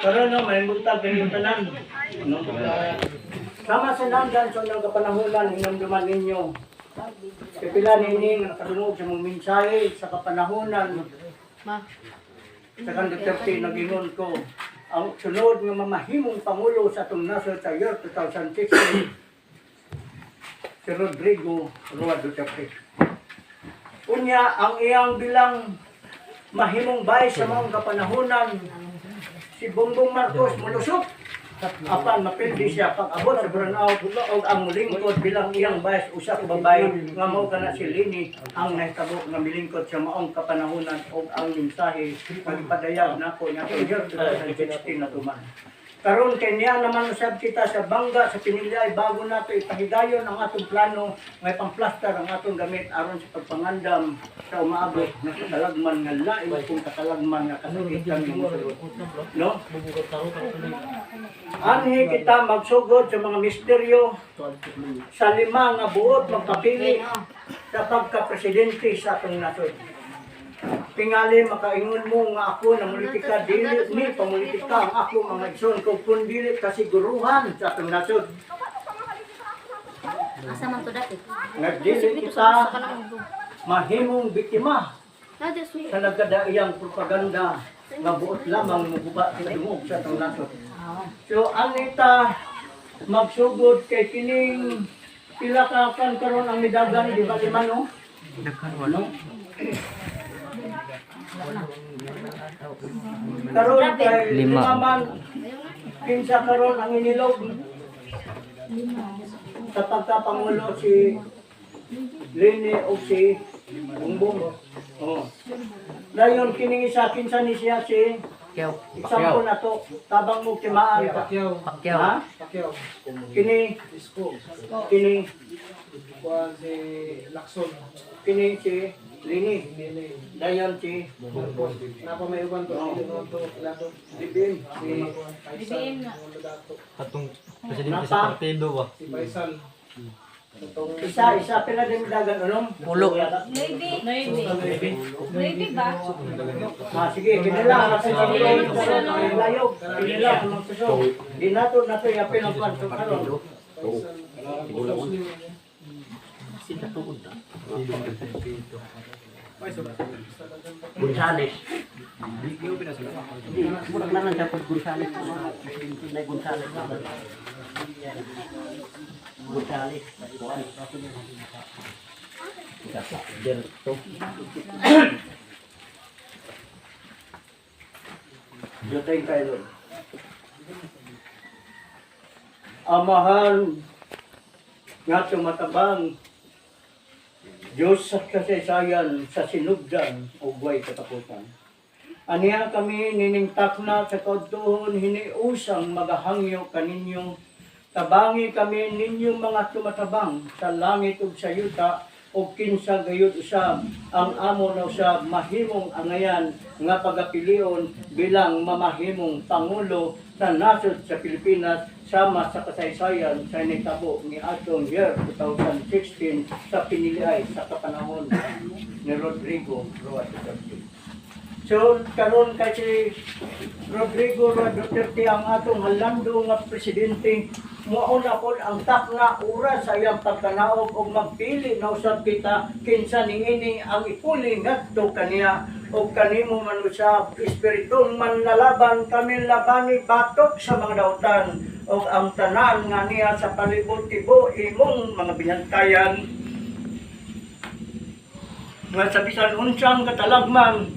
Pero no, may buntag kayo tanan. No? Sama sa nandan sa unang kapanahunan, inamduman ninyo. Kapila nini, nakadungog sa mong mensahe sa kapanahunan. Sa kandidate na ginon ko. Ang sunod nga mamahimong Pangulo sa itong nasod sa year 2016, si Rodrigo Roa Duterte. Unya, ang iyang bilang mahimong bayis sa mga kapanahunan, si Bongbong Marcos mulusok. Apan mapildi siya pag-abot sa burnout o ang mulingkod bilang iyang bayis usa ka babae nga mao kana si Lini ang nahitabo nga milingkod sa maong kapanahunan o ang mensahe pagpadayag nako nya sa year 2016 na tuman. Karon kay niya naman usab kita sa bangga sa pinilay bago nato ipahigayon ang atong plano may pamplaster ang atong gamit aron sa pagpangandam sa umaabot na katalagman nga lain kung katalagman nga kasakitan ng musulod. No? Anhi kita magsugod sa mga misteryo sa 5 nga buot magpapili sa pagka-presidente sa atong nasod. Tingali makaingon mo nga ako na politika dili ni pamulitika ang ako mga igsoon ko kun dili kasiguruhan sa atong nasod. Asa man to dati? Nagdili kita mahimong biktima sa nagkadaiyang propaganda nga buot lamang maguba tinumog sa atong nasod. So anita magsugod kay kining pila ka kan karon ang midagan di ba lima no? No? Karon kay lima man kinsa karon ang inilog sa pagkapangulo si Lini o si Bongbong. Oh. Dayon kining isa kinsa ni siya si example na to tabang mo timaan ka. Ha? Kini kini si Lakson. kini si Lini. Dayon si Napa may uban to, to lado. Dibin. Dibin. Atong presidente sa partido ba? Si Faisal. Isa pila din dagan unom. Pulo. Maybe ba? Sige, kinila kasi layog. Kinila magsuso. Di nato yapin ang kwanto karon. Sila tuod na. Gonzales. Murag na lang dapat Gonzales. Nay Gonzales. Gonzales. Derto. Jotay kayo. Amahan nga tumatabang Diyos sa kasaysayan sa sinugdan o buhay katapusan. Aniya kami niningtak na sa kautuhon hiniusang magahangyo kaninyo. Tabangi kami ninyong mga tumatabang sa langit ug sa yuta o kinsa gayud usab ang amo na usab mahimong angayan nga pagapilion bilang mamahimong pangulo sa nasod sa Pilipinas sama sa kasaysayan sa nitabo ni atong year 2016 sa piniliay sa kapanahon ni Rodrigo Roa Duterte. So, karon kasi Rodrigo Roa Duterte ang atong halando nga presidente, muuna po ang takna oras sa iyang pagkanaog o magpili na usab kita kinsa niini ang ipuli ngadto kaniya o kanimo man usab espiritong manlalaban kami labani batok sa mga dautan o ang tanan nga niya sa palibot tibo imong mga binantayan nga sa bisan unsang katalagman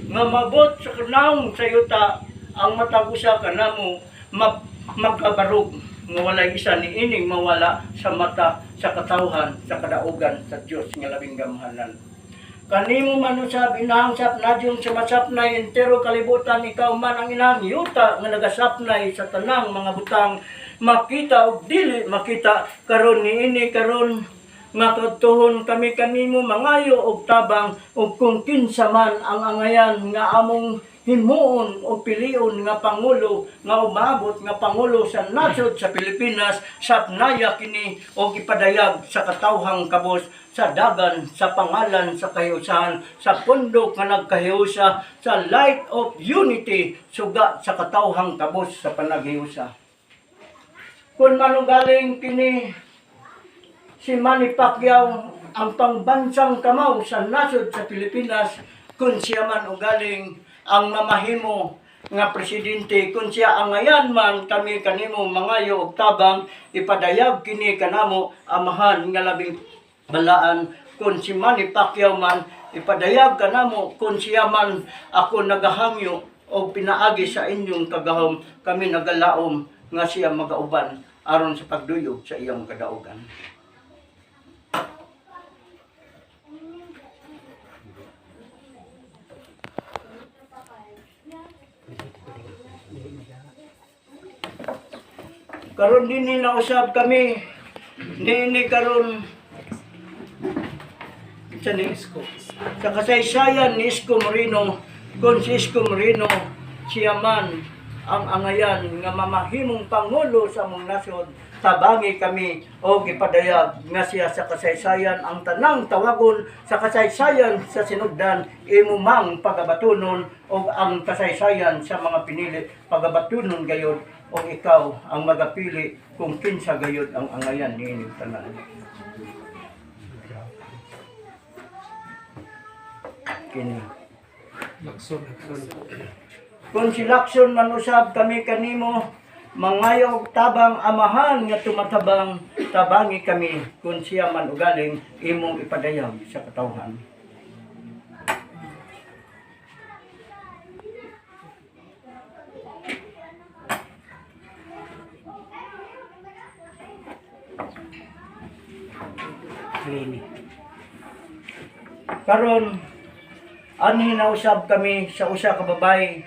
nga mabot sa kanang sa yuta ang matag usa kanamo magkabarog nga walay isa ni ining mawala sa mata sa katawhan sa kadaugan sa Dios nga labing gamhanan. Kanimo man usab inahangsap nadyong sumasapnay entero kalibutan ikaw man ang inang yuta nga nagasapnay sa tanang mga butang makita og dili makita karon niini karon nga kadtuhon kami kanimo mangayo og tabang ug kung kinsa man ang angayan nga among himuon o pilion nga pangulo nga umabot nga pangulo sa nasod sa Pilipinas sa naya kini o ipadayag sa katawhang kabos sa dagan sa pangalan sa kahiusahan sa pundok nga nagkahiusa sa light of unity suga sa katawhang kabos sa panaghiusa. Kung manugaling kini si Manny Pacquiao ang pangbansang kamaw sa nasod sa Pilipinas, kung siya man ugaling ang mamahimo nga presidente, kung siya ang ngayan man kami kanimo mangayo og tabang ipadayag kini kanamo amahan nga labing balaan. Kung si Manny Pacquiao man ipadayag kanamo, kung siya man ako nagahangyo o pinaagi sa inyong kagahom, kami nagalaom nga siya magauban aron sa pagduyog sa iyang kadaugan. Karon din nausab kami ni karon sa kasaysayan ni Isko Moreno, kung si Isko Moreno siya man ang angayan nga mamahimong pangulo sa among nasod, tabangi kami o gipadayag nga siya sa kasaysayan ang tanang tawagon sa kasaysayan sa sinugdan imo mang pagabatunon o ang kasaysayan sa mga pinili pagabatunon gayud o ikaw ang magapili kung kinsa gayud ang angayan niining tanan. Kini Lakson. kung si Lacson manusab kami kanimo mangayo tabang amahan nga tumatabang, tabangi kami kung siya man ugaling imong ipadayag sa katawhan. Karon anhi nausab kami sa usa ka babay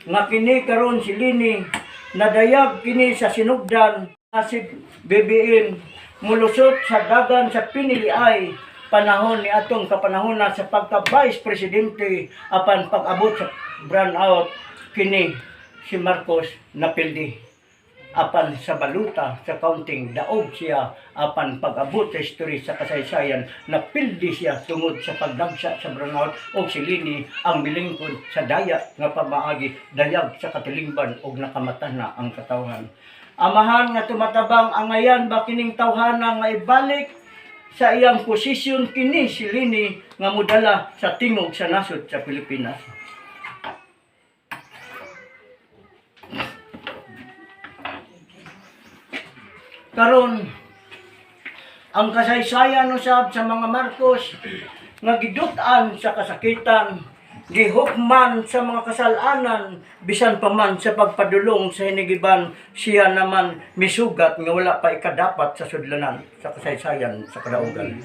nga kini karon si Lini nadayag kini sa sinugdan nga si BBM mulusot sa dagan sa piniliay panahon ni atong kapanahonan sa pagka Vice Presidente apan pag-abot sa brownout kini si Marcos napildi apan sa baluta sa counting daog siya apan pag-abot sa history sa kasaysayan napildi siya tungod sa pagdagsa sa brownout o si Lini ang milingkod sa daya nga pamaagi dayag sa katilingban og nakamata na ang katawhan. Amahan nga tumatabang angayan ba kining tawhana nga ibalik sa iyang posisyon kini si Lini nga mudala sa tingog sa nasod sa Pilipinas. Karon ang kasaysayan usab sa mga Marcos nga gidutan sa kasakitan, gihukman sa mga kasalanan, bisan pa man sa pagpadulong sa hinigiban, siya naman misugat nga wala pa ikadapat sa sudlanan sa kasaysayan sa kadaugan.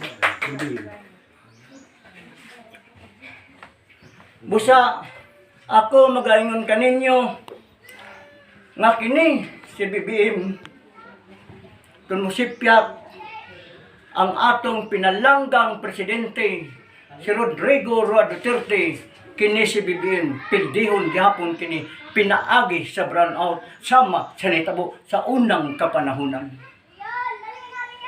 Busa ako magaingon kaninyo nga kini si BBM kung musipyak ang atong pinalanggang presidente si Rodrigo Roa Duterte, kini si BBM pildihon gihapon kini pinaagi sa brownout sama sa nitabo sa unang kapanahunan.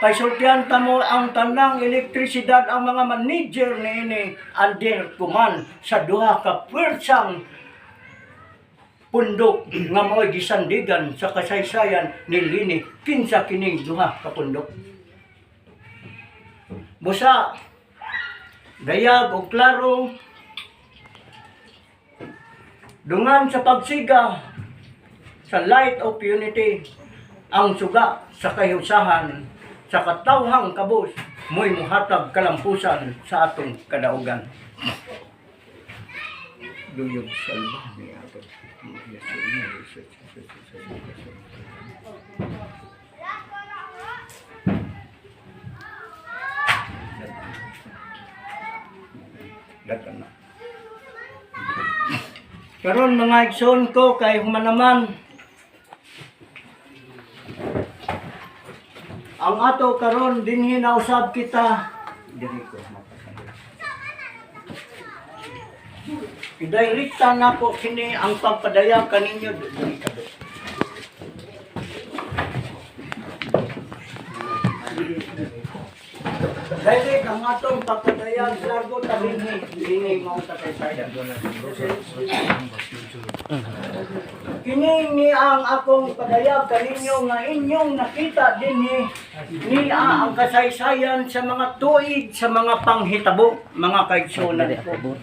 Paisultihan ta mo ang tanang elektrisidad ang mga manager niini under kuman sa duha ka pwersang pundok nga mo'y gisandigan sa kasaysayan ni Lini kinsa kining duha ka pundok. Busa dayag o klaro dungan sa pagsiga sa light of unity ang suga sa kahiusahan sa katawhang kabos mo'y muhatag kalampusan sa atong kadaugan. Duyog salba ni ato. Karon mga igsoon ko kay humanaman ang ato karon dinhi nausab kita diri ko Idairita na ko kini ang pagpadayag kaninyo. Dahil ang atong pagpadayag largo talinhi ini mao kasaysayan. Kini ni ang akong padayag kaninyo nga inyong nakita dinhi ni ang kasaysayan sa mga tuig sa mga panghitabo, mga kaigsunan ko.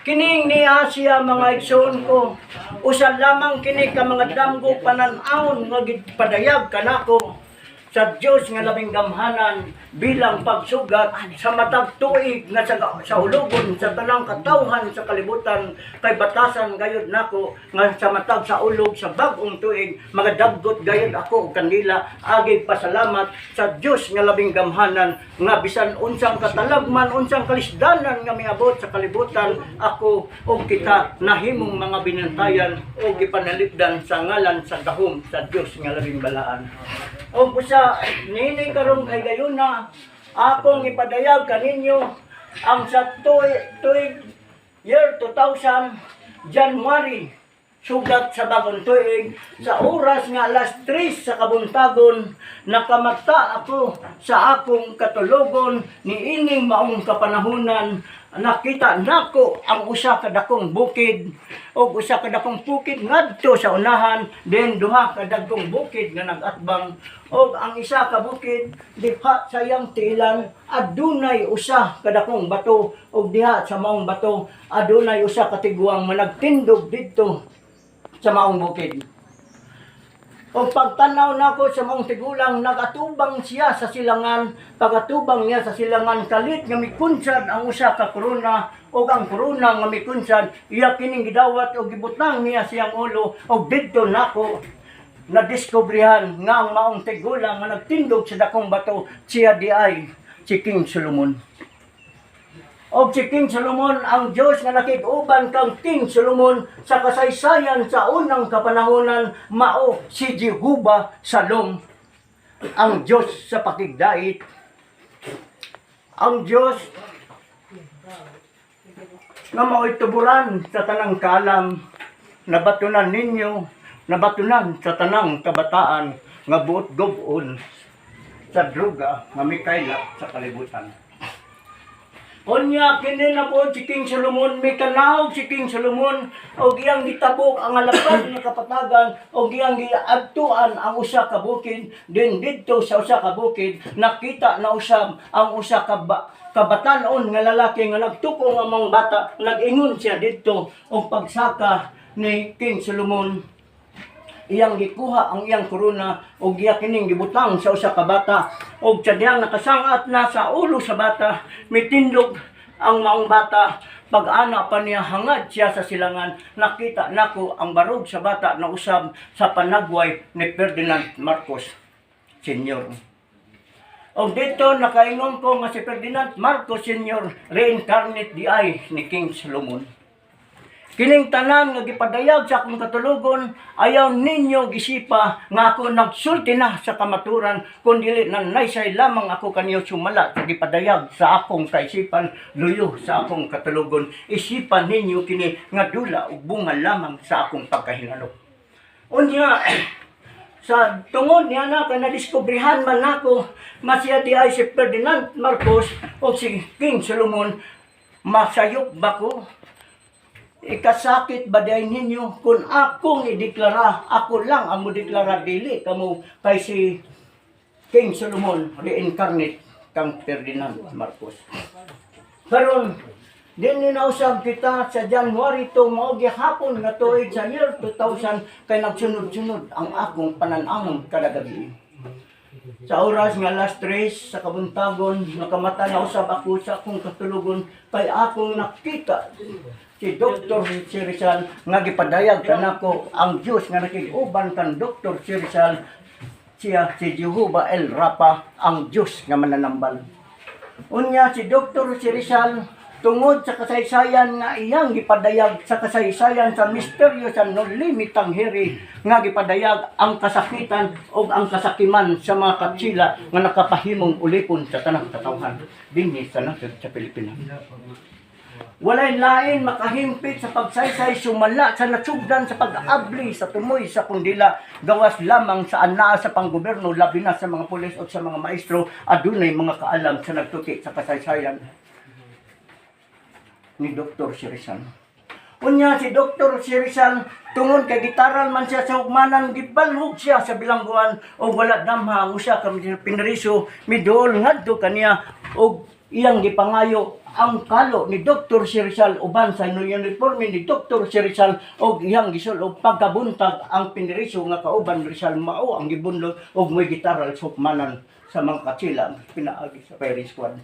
Kining niya siya mga igsoon ko. Usa lamang kini ka mga damgo panan-awon nga gidpadayag kanako sa Dios nga labing gamhanan bilang pagsugat sa matag tuig nga sa hulugon sa tanang katawhan sa kalibutan kay batasan gayud nako nga sa matag sa ulog sa bag-ong tuig magadabgot gayud ako ug kanila agi pasalamat sa Dios nga labing gamhanan nga bisan unsang katalagman unsang kalisdanan nga miabot sa kalibutan ako ug kita nahimong mga binantayan ug gipanalipdan sa ngalan sa gahom sa Dios nga labing balaan. O busa nini karong kay gayuna akong ipadayag kaninyo ang sa tuig year 2000 January sugat sa bagong tuig sa oras nga alas 3 sa kabuntagon nakamata ako sa akong katulogon ni ining maong kapanahunan nakita nako ang usa ka dakong bukid o usa ka dakong bukid ngadto sa unahan then duha ka dagkong bukid nga nagatbang o ang isa ka bukid diha sa iyang tilan adunay usa ka dakong bato o diha sa maong bato adunay usa ka tiguang managtindog didto sa maong bukid. O pagtanaw nako sa maong tigulang nagatubang siya sa silangan, pagatubang niya sa silangan kalit nga mikunsad ang usa ka korona o ang korona nga mikunsad iya kining gidawat o gibutang niya siyang ulo o didto nako nadiskubrihan nga ang maong tigulang nga nagtindog sa dakong bato siya di ay si King Solomon. O si King Solomon, ang Diyos nga nakig-uban kang King Solomon sa kasaysayan sa unang kapanahonan, mao si Jehovah Shalom, ang Diyos sa pakigdait. Ang Diyos nga mao'y tuburan sa tanang kalam, nabatunan ninyo, nabatunan sa tanang kabataan, nga buot gubon sa druga, nga mikaila sa kalibutan. Onya kini na po si King Solomon, may kanawag si King Solomon og iyang gitabok ang alapad nga kapatagan og iyang giadtuan ang usa ka bukid din didto sa usa ka bukid nakita na usab ang usa ka kabatan-on nga lalaki nga nagtuko nga mga bata nag-ingon siya didto og pagsaka ni King Solomon iyang gikuha ang iyang korona og iya kining gibutang sa usa ka bata og sa diyang nakasangat na sa ulo sa bata mitindog ang maong bata pag-ana pa niya hangad siya sa silangan nakita nako ang barog sa bata na usab sa panagway ni Ferdinand Marcos Sr. Og dito nakaingon ko nga si Ferdinand Marcos Sr. reincarnate di ay ni King Solomon. Kining tanan nga gipadayag sa akong katulugon, ayaw ninyo gisipa nga ako nagsulti na sa kamaturan, kundi na naysay lamang ako kaniyo sumala sa gipadayag sa akong kaisipan, luyo sa akong katulugon. Isipan ninyo kini nga dula ug bunga lamang sa akong pagkahingalo. Unya, sa tungod niya na kay nadiskubrihan man nako, masya di ay si Ferdinand Marcos o si King Solomon, masayop ba ko? Ikasakit ba dahin ninyo kung akong ideklara, ako lang ang modeklara dili kamo kay si King Solomon reincarnate kang Ferdinand Marcos. Karon din ninausab kita sa January 2 mao gihapon nga tuig sa year 2000 kay nagsunod-sunod ang akong pananamon kada gabi. Sa oras nga alas 3 sa kabuntagon nakamata na usab ako sa akong katulugon kay akong nakita si Dr. Si Rizal nga gipadayag kanako ang Dios nga nakig-uban kan Dr. Si Rizal siya si Jehovah El Rapa ang Dios nga mananambal. Unya si Dr. Si Rizal tungod sa kasaysayan nga iyang gipadayag sa kasaysayan sa misteryo sa nolimitang hiri nga gipadayag ang kasakitan o ang kasakiman sa mga katsila nga nakapahimong ulipon sa tanang katawhan dinhi sa nasod sa Pilipinas. Walay lain makahimpit sa pagsaysay sumala sa natsugdan sa pag-aabli sa tumoy sa kundila gawas lamang sa anaa sa panggoberno labi na sa mga pulis o sa mga maestro adunay mga kaalam sa nagtuki sa kasaysayan ni Dr. Rizal. Unya si Dr. Rizal tungod kay gitaral man siya sa hugmanan gibalhog siya sa bilangguan o wala damha ang usa ka pinriso midol ngadto kaniya og iyang gipangayo ang kalo ni Dr. Rizal uban sa uniforme ni Dr. Rizal og iyang gisul og pagkabuntag ang piniriso nga kauban Rizal mao ang gibunlot og moy gitaral sa hukmanan sa mga katsila pinaagi sa firing squad.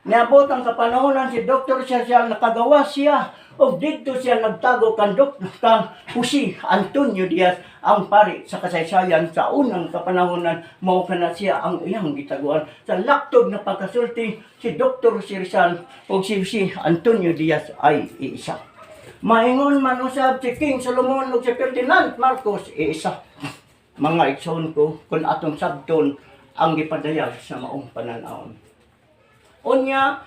Niabot ang kapanahonan si Dr. Rizal nakagawa siya og dito siya nagtago kang Jose Antonio Diaz ang pari sa kasaysayan sa unang kapanahonan mao kana siya ang iyang gitaguan sa laktod na pagkasulti si Dr. Rizal og si Jose Antonio Diaz ay iisa. Maingon man usab si King Solomon ug si Ferdinand Marcos iisa. Mga igsoon ko kung atong sabton ang gipadayag sa maong pananawon. Unya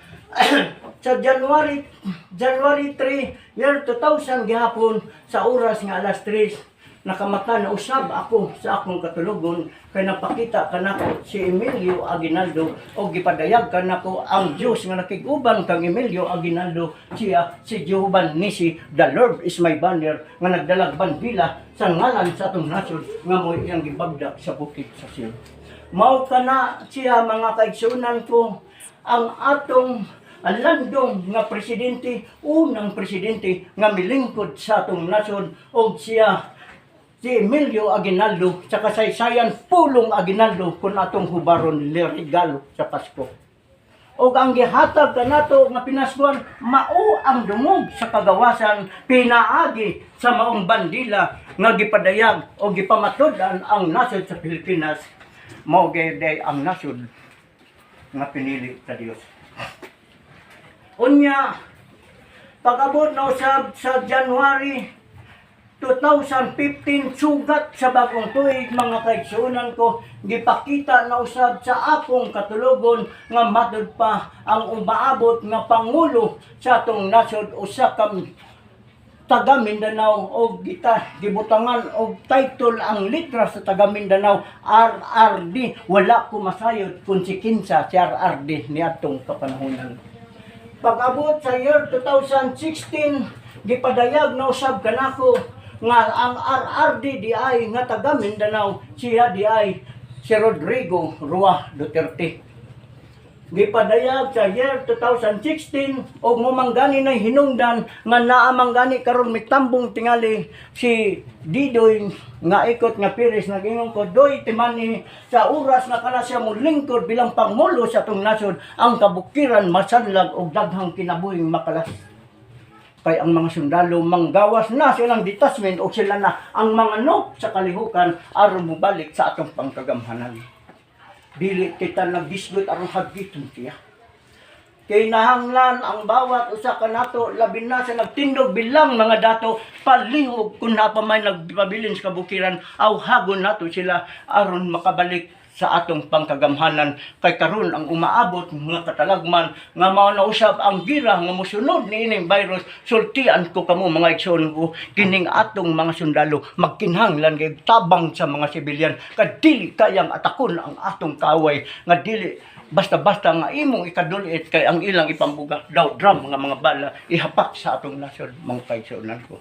sa January 3 year 2000 gihapon sa oras nga alas 3 nakamata na usab ako sa akong katulogon kay napakita kanako si Emilio Aguinaldo o gipadayag kanako ang Dios nga nakiguban kang Emilio Aguinaldo siya si Jehovah Nisi, the Lord is my banner nga nagdalag bandila sa ngalan sa atong nasod nga mo iyang gibagdak sa bukid sa Sion. Mao kana siya mga kaigsunan ko ang atong landong nga presidente, unang presidente nga milingkod sa atong nasod o siya si Emilio Aguinaldo sa kasaysayan Pulong Aguinaldo kung atong hubaron regalo sa Pasko. O ang gihatag kanato nga pinaskuan mao ang dungog sa kagawasan pinaagi sa maong bandila nga gipadayag o gipamatod-an ang nasod sa Pilipinas mao gyud ang nasod nga pinili sa Dios. Unya, pag-abot na usab sa January 2015, sugat sa bagong tuig, mga kaigsunan ko, gipakita na usab sa akong katulogon nga matud pa ang umaabot nga Pangulo sa atong nasod usa ka taga Mindanao o gibutangan og title ang litra sa taga Mindanao RRD wala ko masayod kung si kinsa si RRD ni atong kapanahonan. Pag-abot sa year 2016 gipadayag na usab kanako nga ang RRD di ay nga taga Mindanao siya di ay si Rodrigo Roa Duterte. Gipadayag sa year 2016 og momanggani na hinungdan nga naamanggani karon mitambong tingali si Didoy nga ikot nga Pires nagingon ko doy timani sa oras na kana siya molingkod bilang pangulo sa atong nasod ang kabukiran masanlag og daghang kinabuhing makalas. Kay ang mga sundalo manggawas na silang detachment o sila na ang mga nok sa kalihukan aron mobalik sa atong pangkagamhanan. Dili kita nagdisgot aron hagiton siya. Kay nahanglan ang bawat usa ka nato labi na sa nagtindog bilang mga dato palihog kun napamay nagpabilin sa kabukiran aw hagon nato sila aron makabalik sa atong pangkagamhanan kay karon ang umaabot nga katalagman nga mao na usab ang gira nga mosunod niining virus sultian ko kamo mga igsoon ko kining atong mga sundalo magkinahanglan kay tabang sa mga sibilyan kadili kayang atakon ang atong kaway nga dili basta-basta nga imong ikadulit kay ang ilang ipambuga daw drum mga bala ihapak sa atong nasod mga kaigsuonan ko.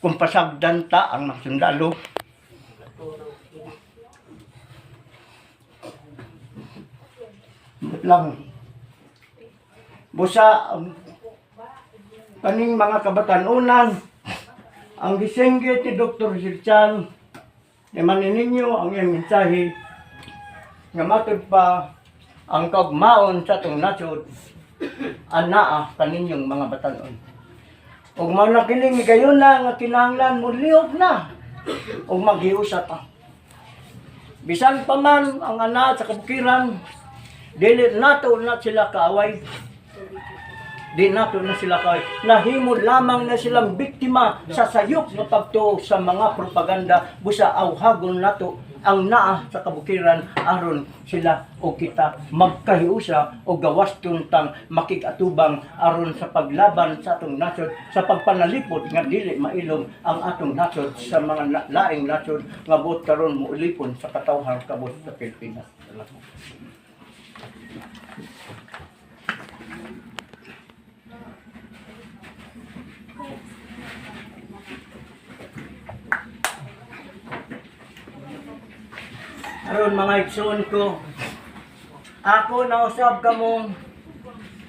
Kung pasagdan ta ang mga sundalo lang busa kaning mga kabatanunan ang gisinggit ni Dr. Rizal ni manininyo ang iyang mensahe nga matud pa ang kaugmaon sa atong nasod anaa kaninyong mga batanon ug mao na kining gayon na nga kinahanglan mo lihok na ug maghiusap pa bisan pa man ang ana sa kabukiran dili nato na sila kaaway di nato na sila kay nahimo lamang na silang biktima sa sayop nga pagtuo sa mga propaganda busa awhagon nato ang naa sa kabukiran aron sila o kita magkahiusa o gawas tuntang makikatubang aron sa paglaban sa atong nasod sa pagpanalipod nga dili mailom ang atong nasod sa mga laing nasod nga buot karon muulipon sa katawhang kabus sa Pilipinas. Aron mga igsoon ko, ako nausab kamong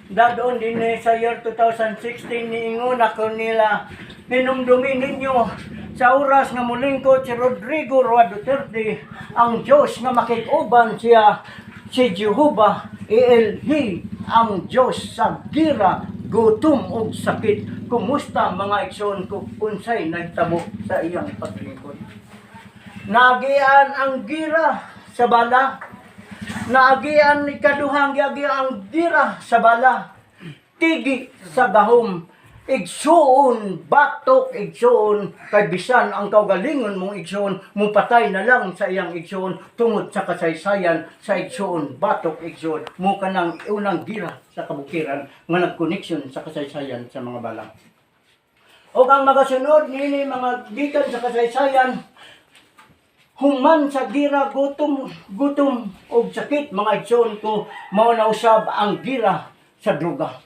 dadon din sa year 2016 niingon ako nila hinumdumi ninyo sa oras nga mulingkod si Rodrigo Roa Duterte ang Diyos nga makikuban siya si Jehovah Elhi ang Diyos sa gira, gutom ug sakit. Kumusta mga igsoon ko unsay nahitabo sa iyang paglingkod? Naagian ang gira sa bala. Naagian ni kaduhang giagian ang gira sa bala. Tigi sa gahom. Igsuon, batok, igsuon. Kay bisan ang kaugalingon mong igsuon, mupatay na lang sa iyang igsuon tungod sa kasaysayan sa igsuon, batok, igsuon. Muka ng unang gira sa kabukiran nga nagkoneksyon sa kasaysayan sa mga bala. O ang magasunod nini mga gikan sa kasaysayan, human sa gira, gutom o sakit, mga igsoon ko, mao na usab ang gira sa droga.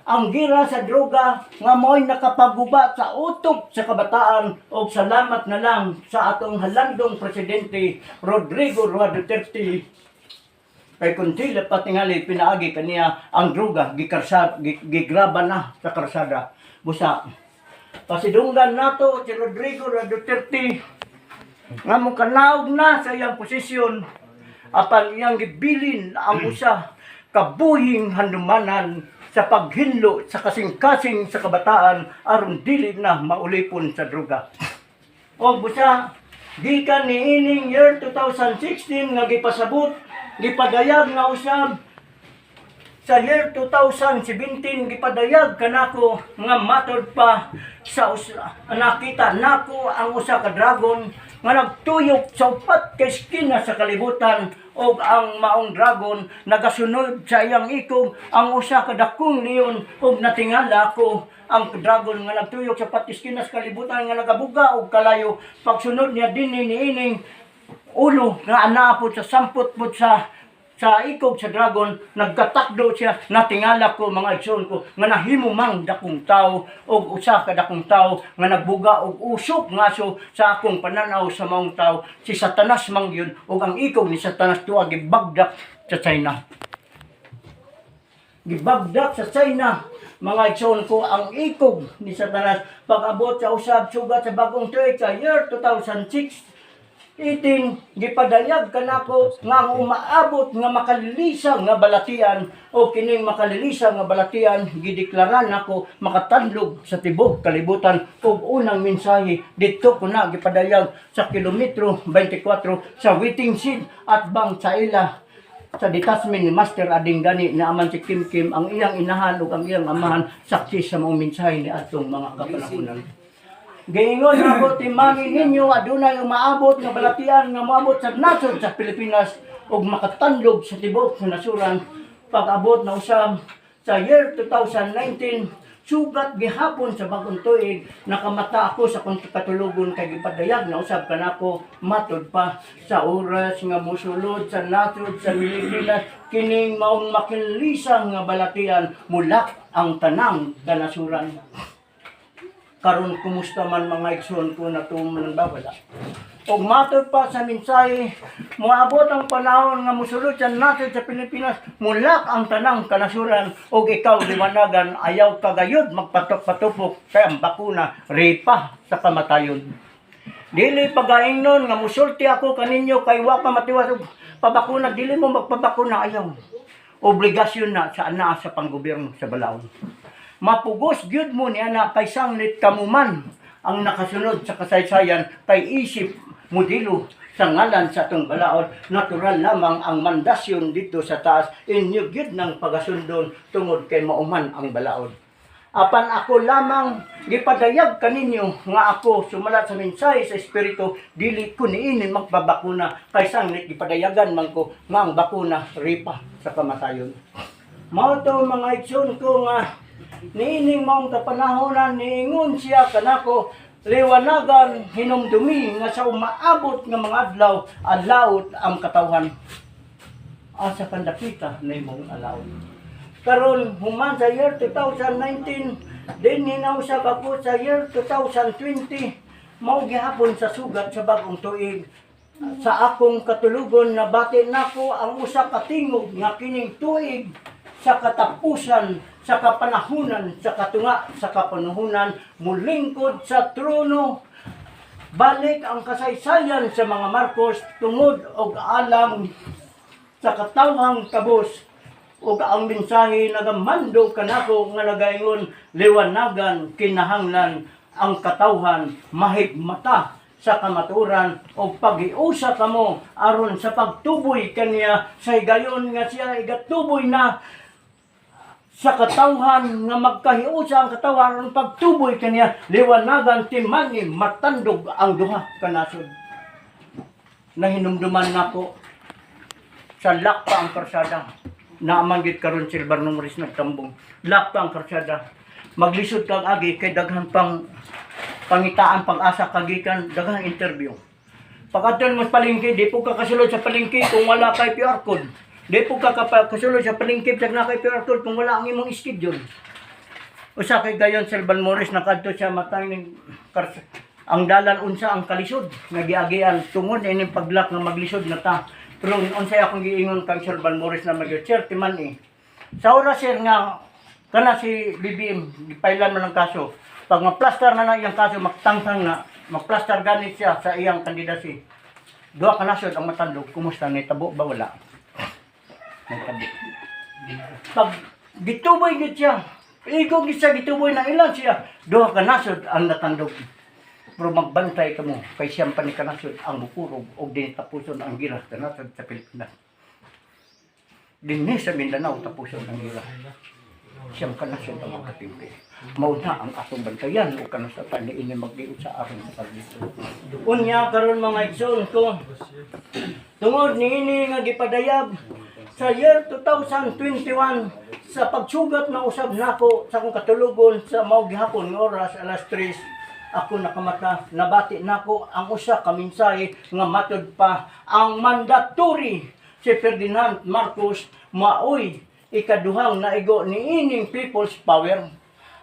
Ang gira sa droga nga mo'y nakapaguba sa utok sa kabataan o salamat na lang sa atong halandong presidente Rodrigo Roa Duterte. Kay kung sila patingali pinaagi kaniya ang droga, gigraba na sa karsada. Busa, pasidunggan nato si Rodrigo Roa Duterte nga mo kanaog na sa iyang posisyon apan iyang gibilin ang usa kabuhing handumanan sa paghinlo sa kasing-kasing sa kabataan aron dili na maulipon sa droga. O busa gikan niining year 2016 nga gipasabot gipadayag nga usab sa year 2017 gipadayag kanako nga matod pa sa nakita nako ang usa ka dragon nga nagtuyok sa upat ka eskina sa kalibutan o ang maong dragon nagasunod sa iyang ikog ang usa ka dakong leon ug natingala ko ang dragon nga nagtuyok sa upat ka eskina sa kalibutan nga nagabuga og kalayo pagsunod niya dinhi niining ulo nga anaa pod sa samput pod sa ikog sa dragon, nagkatakdo siya, natingala ko mga igsoon ko, nga nahimo mang dakong tao, o usa ka dakong tao, nga nagbuga og usok ngaso sa akong pananaw sa maong tao, si Satanas mang yun, o ang ikog ni Satanas tuwa, gibagdak sa China. Gibagdak sa China, mga igsoon ko, ang ikog ni Satanas, pag-abot sa usab sugat sa bagong tuig sa year 2006, gipadayag kanako nga umaabot nga makalilisang nga balatian o kining makalilisang nga balatian gideklara nako makatandlog sa tibuok kalibutan ug unang mensahe didto ko na gipadayag sa kilometro 24 sa waiting shed at bang sa ila sa detachment ni Master Adinggani na aman si Kim Kim ang iyang inahan ug ang iyang amahan saksi sa mga mensahe ni atong mga kapanahunan. Giingon ako timangin ninyo adunay umaabot nga balatian nga moabot sa nasod sa Pilipinas ug makatandog sa tibuok sa nasuran pag-abot na usab sa year 2019 sugat gihapon sa bagong tuig nakamata ako sa kung katulugon kay gipadayag na usab kanako matod pa sa oras nga mosulod sa nasod sa Pilipinas kining maong makilisang nga balatian mulak ang tanang kanasuran. Karon kumusta man mga igsoon ko na tuman bawala. Og matod pa sa mensahe, moabot ang panahon nga mosulod sa nasod sa Pilipinas, mulak ang tanang kanasuran og ikaw liwanagan ayaw kagayod magpatok-patupok kay ang bakuna ripa sa kamatayon. Dili pagaingnon nga musulti ako kaninyo kay wa pa matiwas og pabakuna, dili mo magpabakuna ayaw. Obligasyon na sa ana sa panggobyerno sa balaod. Mapugos gyud mo niya na kay sanglit kamuman ang nakasunod sa kasaysayan kay isip modelo sa ngalan sa atong balaod. Natural lamang ang mandasyon dito sa taas, inyo gyud ng pagasundon tungod kay mauman ang balaod. Apan ako lamang gipadayag kaninyo nga ako sumalat sa mensahe sa Espiritu, dili ko niini magbabakuna kaysa gipadayagan man ko nga ang bakuna ripa sa kamatayon. Mao to mga igsoon ko nga niining maong kapanahonan niingon siya kanako, liwanagan hinumdumi nga sa umaabot nga mga adlaw alawot ang katawhan. Asa kandakita na imong alawot. Karon human sa year 2019, din hinaw sa ako sa year 2020, mao gihapon sa sugat sa bagong tuig. Sa akong katulugon nabati nako ang usa ka tingog nga kining tuig sa katapusan, sa kapanahunan, sa katunga, sa kapanuhunan, mulingkod sa trono. Balik ang kasaysayan sa mga Marcos tungod og alam sa katawhang kabus. Ug ang mensahe nagamando kanako nga nagaingon, liwanagan kinahanglan ang katawhan, mahigmata sa kamaturan o pag-iusa kamo aron sa pagtuboy kaniya sa higayon nga siya igatuboy na sa katawhan nga magkahiusa ang katawhan aron pagtuboy kaniya, liwanagan timani matandog ang duha kanasod. Nahinumduman nako sa lakpa ang karsada. Naamanggit karon silver numeris nagtambong. Lakpa ang karsada. Maglisod kag agi kay daghan pang pangitaan pag-asa kagikan daghang interview. Pagkadton mo sa palengke, di po ka kasulod sa palengke kung wala kay QR code. Di po ka kasulod sa palengke pag na kay QR code kung wala ang imong schedule. Usa kay gayon silver numeris nakadto siya matang ning ang dalan unsa ang kalisod nga giagian tungod ining paglak nga maglisod na ta. Pero unsay akong giingon kang Sir Balmores na mag-cherte man eh. Sa oras sir nga kana si BBM gipailan man ang kaso. Pag ma-plaster na iyang kaso magtangtang na ma-plaster ganit siya sa iyang kandidasi. Duha ka nasod ang matandog, kumusta ni tabo ba wala? Nagtabo. Pag gituboy gid siya, igog gid siya gituboy na ilan siya. Duha ka nasod ang natandog. Pero magbantay ka mo, kay siyang panikanasod ang bukurog o din tapuson ang giras kanasod sa Pilipinas. Dinhi sa Mindanao tapuson ang giras. Siyang kanasod ang makatimpi. Mauna ang atong bantayan o kanasatan ni ini mag-iot sa aking pagdito. Unya karon mga igsoon ko, tungod ni ini nga gipadayag sa year 2021 sa pagsugat na usab nako sa akong katulugon sa mao gihapon nga oras alas 3. Ako nakamata, nabati nako ang usa ka mensahe nga matud pa ang mandatory si Ferdinand Marcos maoy ikaduhang naigo niining People's Power.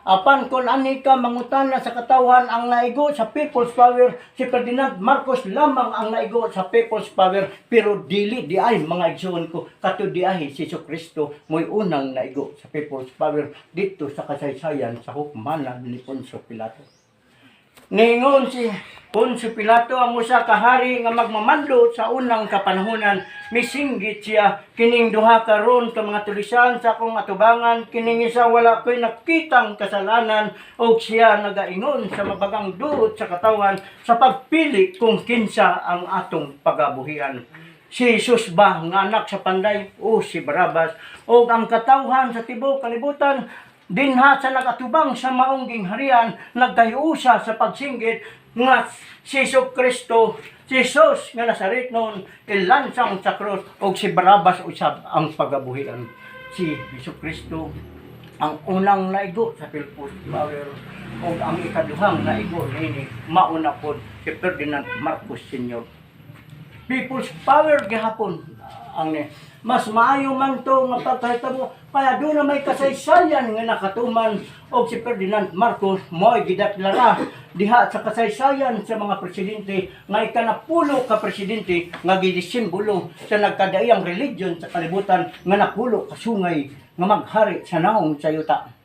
Apan kon ani ka mangutana sa katawhan ang naigo sa People's Power, si Ferdinand Marcos lamang ang naigo sa People's Power, pero dili di ay mga igsoon ko katud di ay si Jesucristo mo'y unang naigo sa People's Power dito sa kasaysayan sa hukmanan ni Poncio Pilato. Ningon si Poncio Pilato ang usa ka hari nga magmamando sa unang kapanahunan, misinggit siya kining duha karon ka mga tulisan sa akong atubangan, kining isa wala ko'y nakitang kasalanan o siya nagaingon sa mabagang duot sa katawan sa pagpili kung kinsa ang atong pagabuhian. Si Jesus ba nga anak sa panday o si Barabas o ang katawhan sa tibuok kalibutan dinha sa nagatubang sa maong gingharian nagkayusa sa pagsinggit nga si Jesucristo, si Jesus nga Nazaretnon ilansang sa krus og si Barabas usab ang pagabuhian. Si Jesucristo ang unang naigo sa People's Power og ang ikaduhang naigo nini mauna pod si Ferdinand Marcos Sr. People's Power gihapon ang mas maayo man to nga pagkahitabo kaya doon na may kasaysayan nga nakatuman og si Ferdinand Marcos mo'y gidaklara diha sa kasaysayan sa mga presidente nga ikanapulo ka presidente nga gidisimbolo sa nagkadaiyang religion sa kalibutan nga napulo ka sungay nga maghari sa naong sa yuta.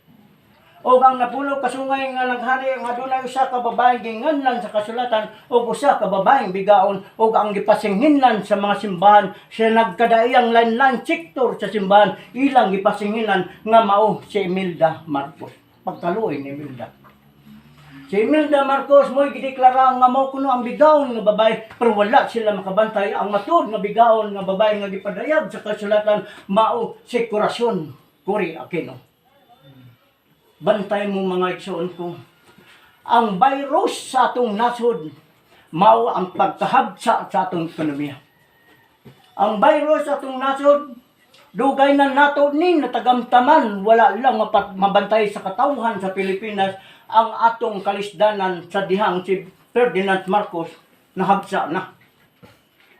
O ang napulo kasungay nga naghari nga dunay usa ka babae ginganlan sa kasulatan o usa ka babaeng bigaon o ang gipasinghinlan sa mga simbahan sa nagkadaiyang lain-lain sektor sa simbahan ilang gipasinghinlan nga mao si Imelda Marcos. Pagkaluoy ni Imelda. Si Imelda Marcos mo'y gideklara nga mao kuno ang bigaon nga babae pero wala sila makabantay. Ang matuod nga bigaon nga babae nga gipadayag sa kasulatan mao si Corazon Cory Aquino. Bantay mo mga igsoon ko. Ang virus sa atong nasod mao ang pagkahabsa sa atong ekonomiya. Ang virus sa atong nasod dugay na nato ni natagamtaman wala lang mabantay sa katawhan sa Pilipinas ang atong kalisdanan sa dihang si Ferdinand Marcos nahabsa na.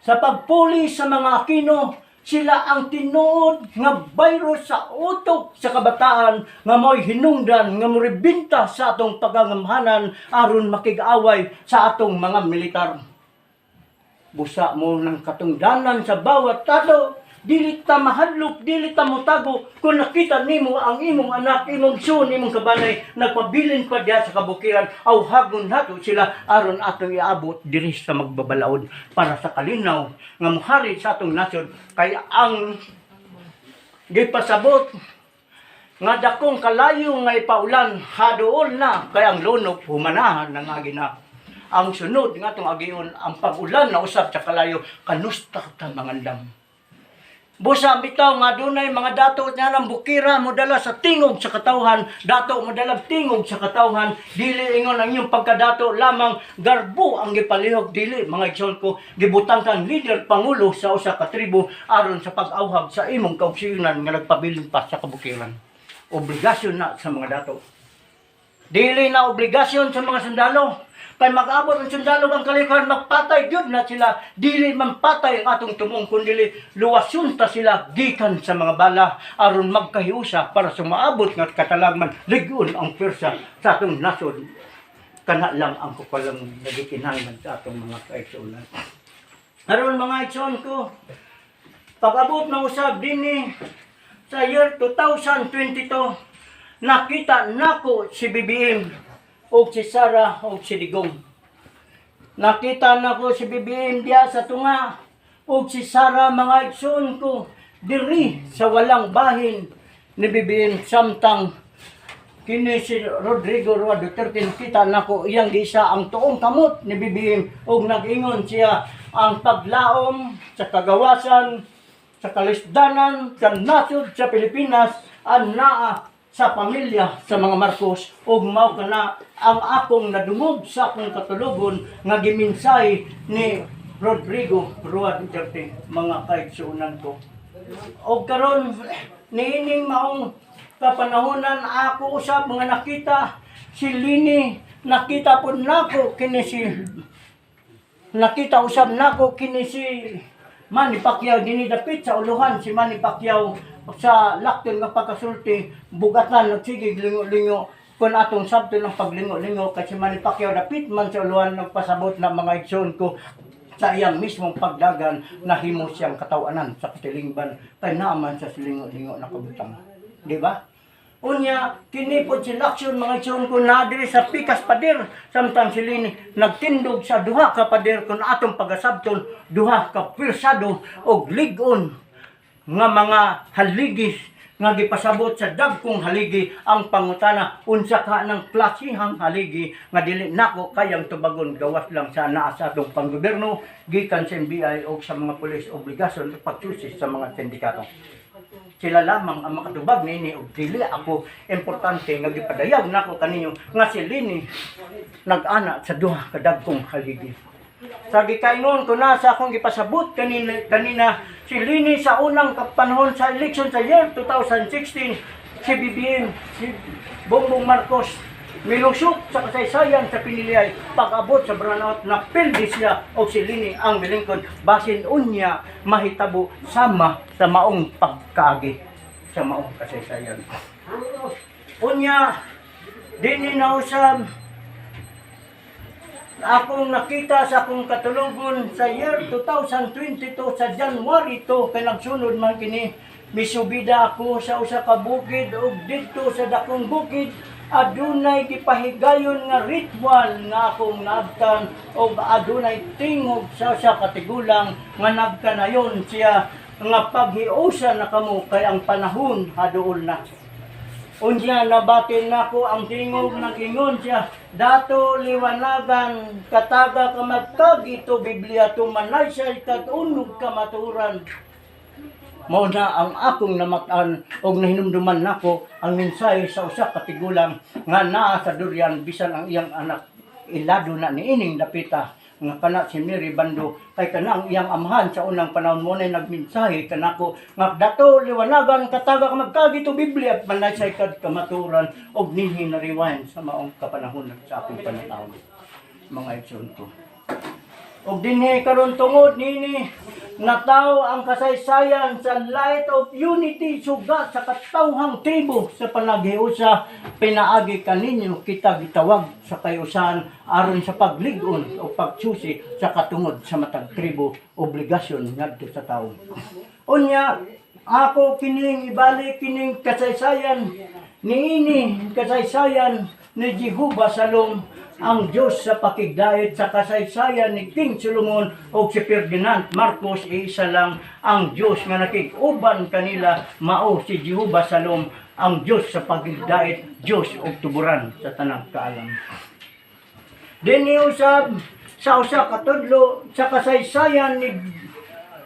Sa pagpuli sa mga Aquino, sila ang tinuod nga virus sa utok sa kabataan nga mo'y hinungdan nga moribinta sa atong pagangamhanan aron makig-away sa atong mga militar. Busa mo ng katungdanan sa bawat tado, dili ta mahadlok, dili ta motago kung nakita nimo ang imong anak, imong son, imong kabanay nagpabilin pa diha sa kabukiran aw hagon nato sila aron atong iabot diri sa magbabalaod para sa kalinaw nga mohari sa atong nasod. Kaya ang gipasabot nga dakong kalayo nga ipaulan haduol na kay ang lunok humanahan ng agina. Ang sunod nga atong agion ang pag-ulan na usab sa kalayo kanusta ta mangandam. Busa bitaw nga dunay mga dato nga ng bukira modala sa tingog sa katawhan, dato modala tingog sa katawhan, dili ingon ang inyong pagkadato lamang garbo ang gipalihog, dili mga igsoon ko gibutang kang leader pangulo sa usa ka tribo aron sa pag-awhag sa imong kausinan nga nagpabilin pa sa kabukiran. Obligasyon na sa mga dato. Dili na obligasyon sa mga sundalo. Kay mag-abot ang sundalo ang kalikuan, magpatay gyud na sila. Dili man patay ang atong tumong, kundi luwasyon ta sila gikan sa mga bala aron magkahiusa para sa maabot nga katalagman ligon ang pwersa sa atong nasod. Kana lang ang kupalang nagikinahanglan sa atong mga kaigsuonan. Aron mga igsoon ko, pag-abot ng usab dinhi sa year 2022, nakita nako si BBM o si Sara o si Digong. Nakita na ko si BBM diya sa tunga o si Sara mga igsoon ko diri sa walang bahin ni BBM samtang kini si Rodrigo Roa Duterte. Kita na ko iyang gisa ang tuong kamot ni BBM o nag-ingon siya ang paglaom sa kagawasan sa kalisdanan sa nasod sa Pilipinas ang naa sa pamilya sa mga Marcos ug mao kana ang akong nadungog sa akong katulugon nga giminsay ni Rodrigo Roa Duterte mga kaigsuonan ko. Og karon niining maong kapanahonan ako usab mga nakita si Lini, nakita pud nako kini si nakita usab nako kini si Manny Pacquiao dinhi dapit sa uluhan si Manny Pacquiao sa lakton nga pagkasulti bugatan nagsigig lingo-lingo kun atong sabto ng paglingo-lingo kasi Manny Pacquiao dapit man sa uluhan nagpasabot na mga igsoon ko sa iyang mismong pagdagan na himo siyang katawanan sa katilingban kay naaman sa silingo-lingo na kabutang, di ba? Unya kini pod si Lacson mga igsoon ko na diri sa pikas pader samtang si Lini nagtindog sa duha ka pader kun atong pagasabton duha ka pirsado og ligon nga mga haligis nga gipasabot sa dagkong haligi ang pangutana unsa ka ng klasihang haligi nga dili nako kayang tubagon gawas lang sa naa sa atong panggobyerno gikan sa NBI o sa mga pulis obligasyon pagsusi sa mga sindikato. Sila lamang ang makatubag nini og dili ako importante nga gipadayag nako kaninyo nga si Lini nag-ana sa duha ka dagkong haligi. Sa gikaingon ko na sa akong gipasabot kanina si Lini sa unang panahon sa election sa year 2016 si BBM, si Bongbong Marcos milusot sa kasaysayan sa piniliyay pag-abot sa burnout na pildi siya o si Lini ang milingkod basin unya mahitabo sama sa maong pagkaagi sa maong kasaysayan. Unya dinhi na usab akong nakita sa akong katulugon sa year 2022 sa January 2 kay nagsunod man kini misubida ako sa usa ka bukid ug didto sa dakong bukid adunay gipahigayon nga ritual nga akong naabtan ug adunay tingog sa usa ka tigulang nga nagkanayon siya nga paghiusa na kamo kay ang panahon haduol na. Unya nabatin nako ang tingog nag-ingon siya, dato liwanagan kataga ka magkagito Biblia tumanay siya kag-unog kamaturan. Mao na ang akong namatan og nahinumduman nako ang mensahe sa usa ka tigulang nga naa sa durian bisan ang iyang anak ilado na niining dapita nga kana si Mary Bando kay kana ang iyang amahan sa unang panahon mo na nagmensahe kanako nga dato liwanagan kataga ka magkagito Biblia manay siya kad kamaturan og ninhi nariwayan sa maong kapanahon sa akong panahon mga igsoon ko. Og dinhi karon tungod nini nataw ang kasaysayan sa Light of Unity suga sa katawhang tribo sa panaghiusa pinaagi kaninyo kita gitawag sa kayusan aron sa paglig-on o pagsusi sa katungod sa matag tribo obligasyon ngadto sa tawo. Unya ako kining ibalik kining kasaysayan niini kasaysayan ni Jehovah Salom ang Diyos sa pakigdait sa kasaysayan ni King Solomon o si Ferdinand Marcos isa lang ang Diyos nga nakig-uban kanila mao si Jehovah Salom ang Diyos sa pakigdait Diyos og tuburan sa tanang kaalam. Dinhi usab sa usa ka tudlo sa kasaysayan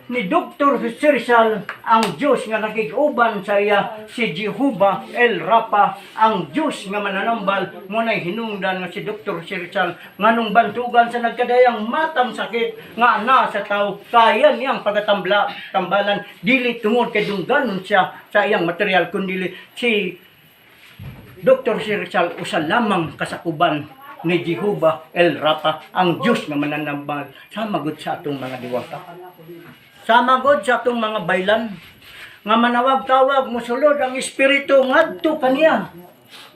ni Dr. Rizal ang Diyos nga nakig-uban sa iya si Jehovah El Rapa ang Diyos nga mananambal mo na'y hinungdan nga si Dr. Rizal nganong bantugan sa nagkadayang matang sakit nga ana sa tao kaya niyang pagatambalan dili tungod kay dungganon siya sa iyang material kundi si Dr. Rizal usa lamang kasakuban ni Jehovah El Rapa ang Diyos nga mananambal sa magud sa atong mga diwata. Sama god sa atong mga baylan nga manawag-tawag mosulod ang espiritu ngadto kaniya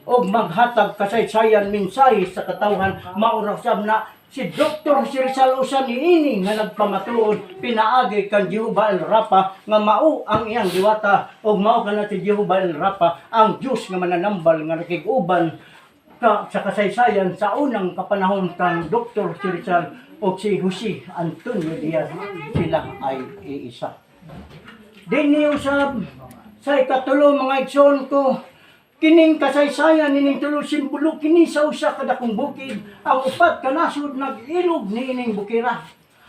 og maghatag kasaysayan mensahe sa katawhan maurasab na si Dr. Rizal usa niini nga nagpamatuod pinaagi kan Jehovah El Rapa nga mao ang iyang diwata og mao kana si Jehovah El Rapa ang Dios nga mananambal nga nakig-uban sa kasaysayan sa unang kapanahon kang Dr. Rizal o si Jose Antonio Diaz sila ay iisa. Dinhi usab sa ikatulo mga igsoon ko kining kasaysayan nining tulo simbolo kini sa usa ka dakong bukid ang upat ka nasud nag-ilog niining bukira.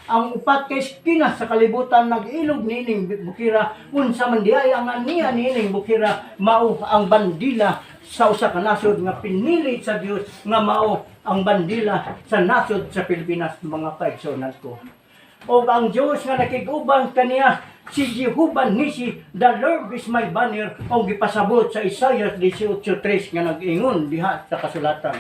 Ang upat kay skina sa kalibutan nag-ilog niining bukira unsa man diay ang aniya niining bukira mao ang bandila sa usa ka nasod nga pinili sa Dios nga mao ang bandila sa nasod sa Pilipinas mga kaigsoon ko. O ang Diyos nga nakig-uban kaniya si Jehovah Nisi, the Lord is my banner o gipasabot sa Isaiah 18:3 nga nag-ingon diha sa kasulatan.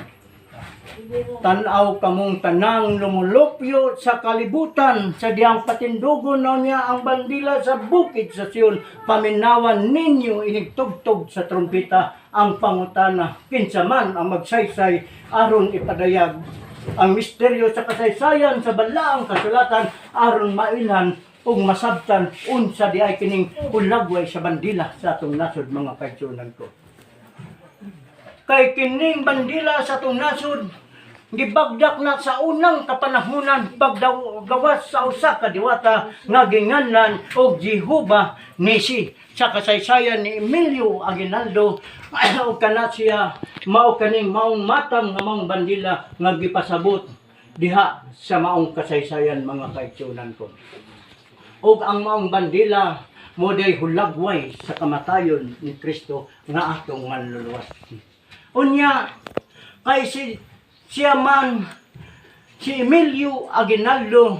Tanaw kamong tanang lumulupyo sa kalibutan sa diyang patindugon na niya ang bandila sa bukid sa Sion paminawan ninyo inigtugtog sa trumpeta ang pangutana kinsa man ang magsaysay aron ipadayag ang misteryo sa kasaysayan sa balaang kasulatan aron mailhan ug masabtan unsa diay kining ulagway sa bandila sa atong nasod mga kaigsuonan ko. Kay kining bandila sa atong nasod gibagdak na sa unang kapanahunan paggawas sa usa ka diwata nga ginganlan og Jehovah Nisi sa kasaysayan ni Emilio Aguinaldo o kana siya mao kaning maong matang nga maong bandila nga gipasabot diha sa maong kasaysayan mga kaigsuonan ko. Og ang maong bandila mo day hulagway sa kamatayon ni Kristo nga atong manluluwas. Unya kay siya man si Emilio Aguinaldo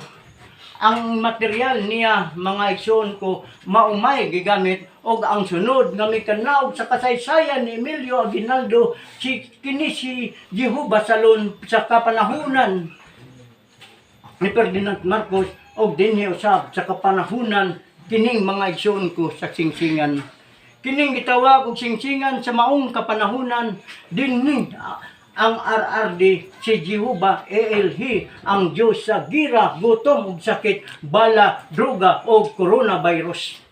ang material niya mga igsoon ko maumay gigamit og ang sunod nga mikanaog sa kasaysayan ni Emilio Aguinaldo kini si Jehovah Salom sa kapanahunan ni Ferdinand Marcos og dinhi usab sa kapanahunan kining mga igsoon ko sa singsingan. Kining gitawag og singsingan sa maong kapanahunan dinhi ang RRD si Jehovah ELH ang Diyos sa gira, gutom ug sakit, bala, droga o coronavirus.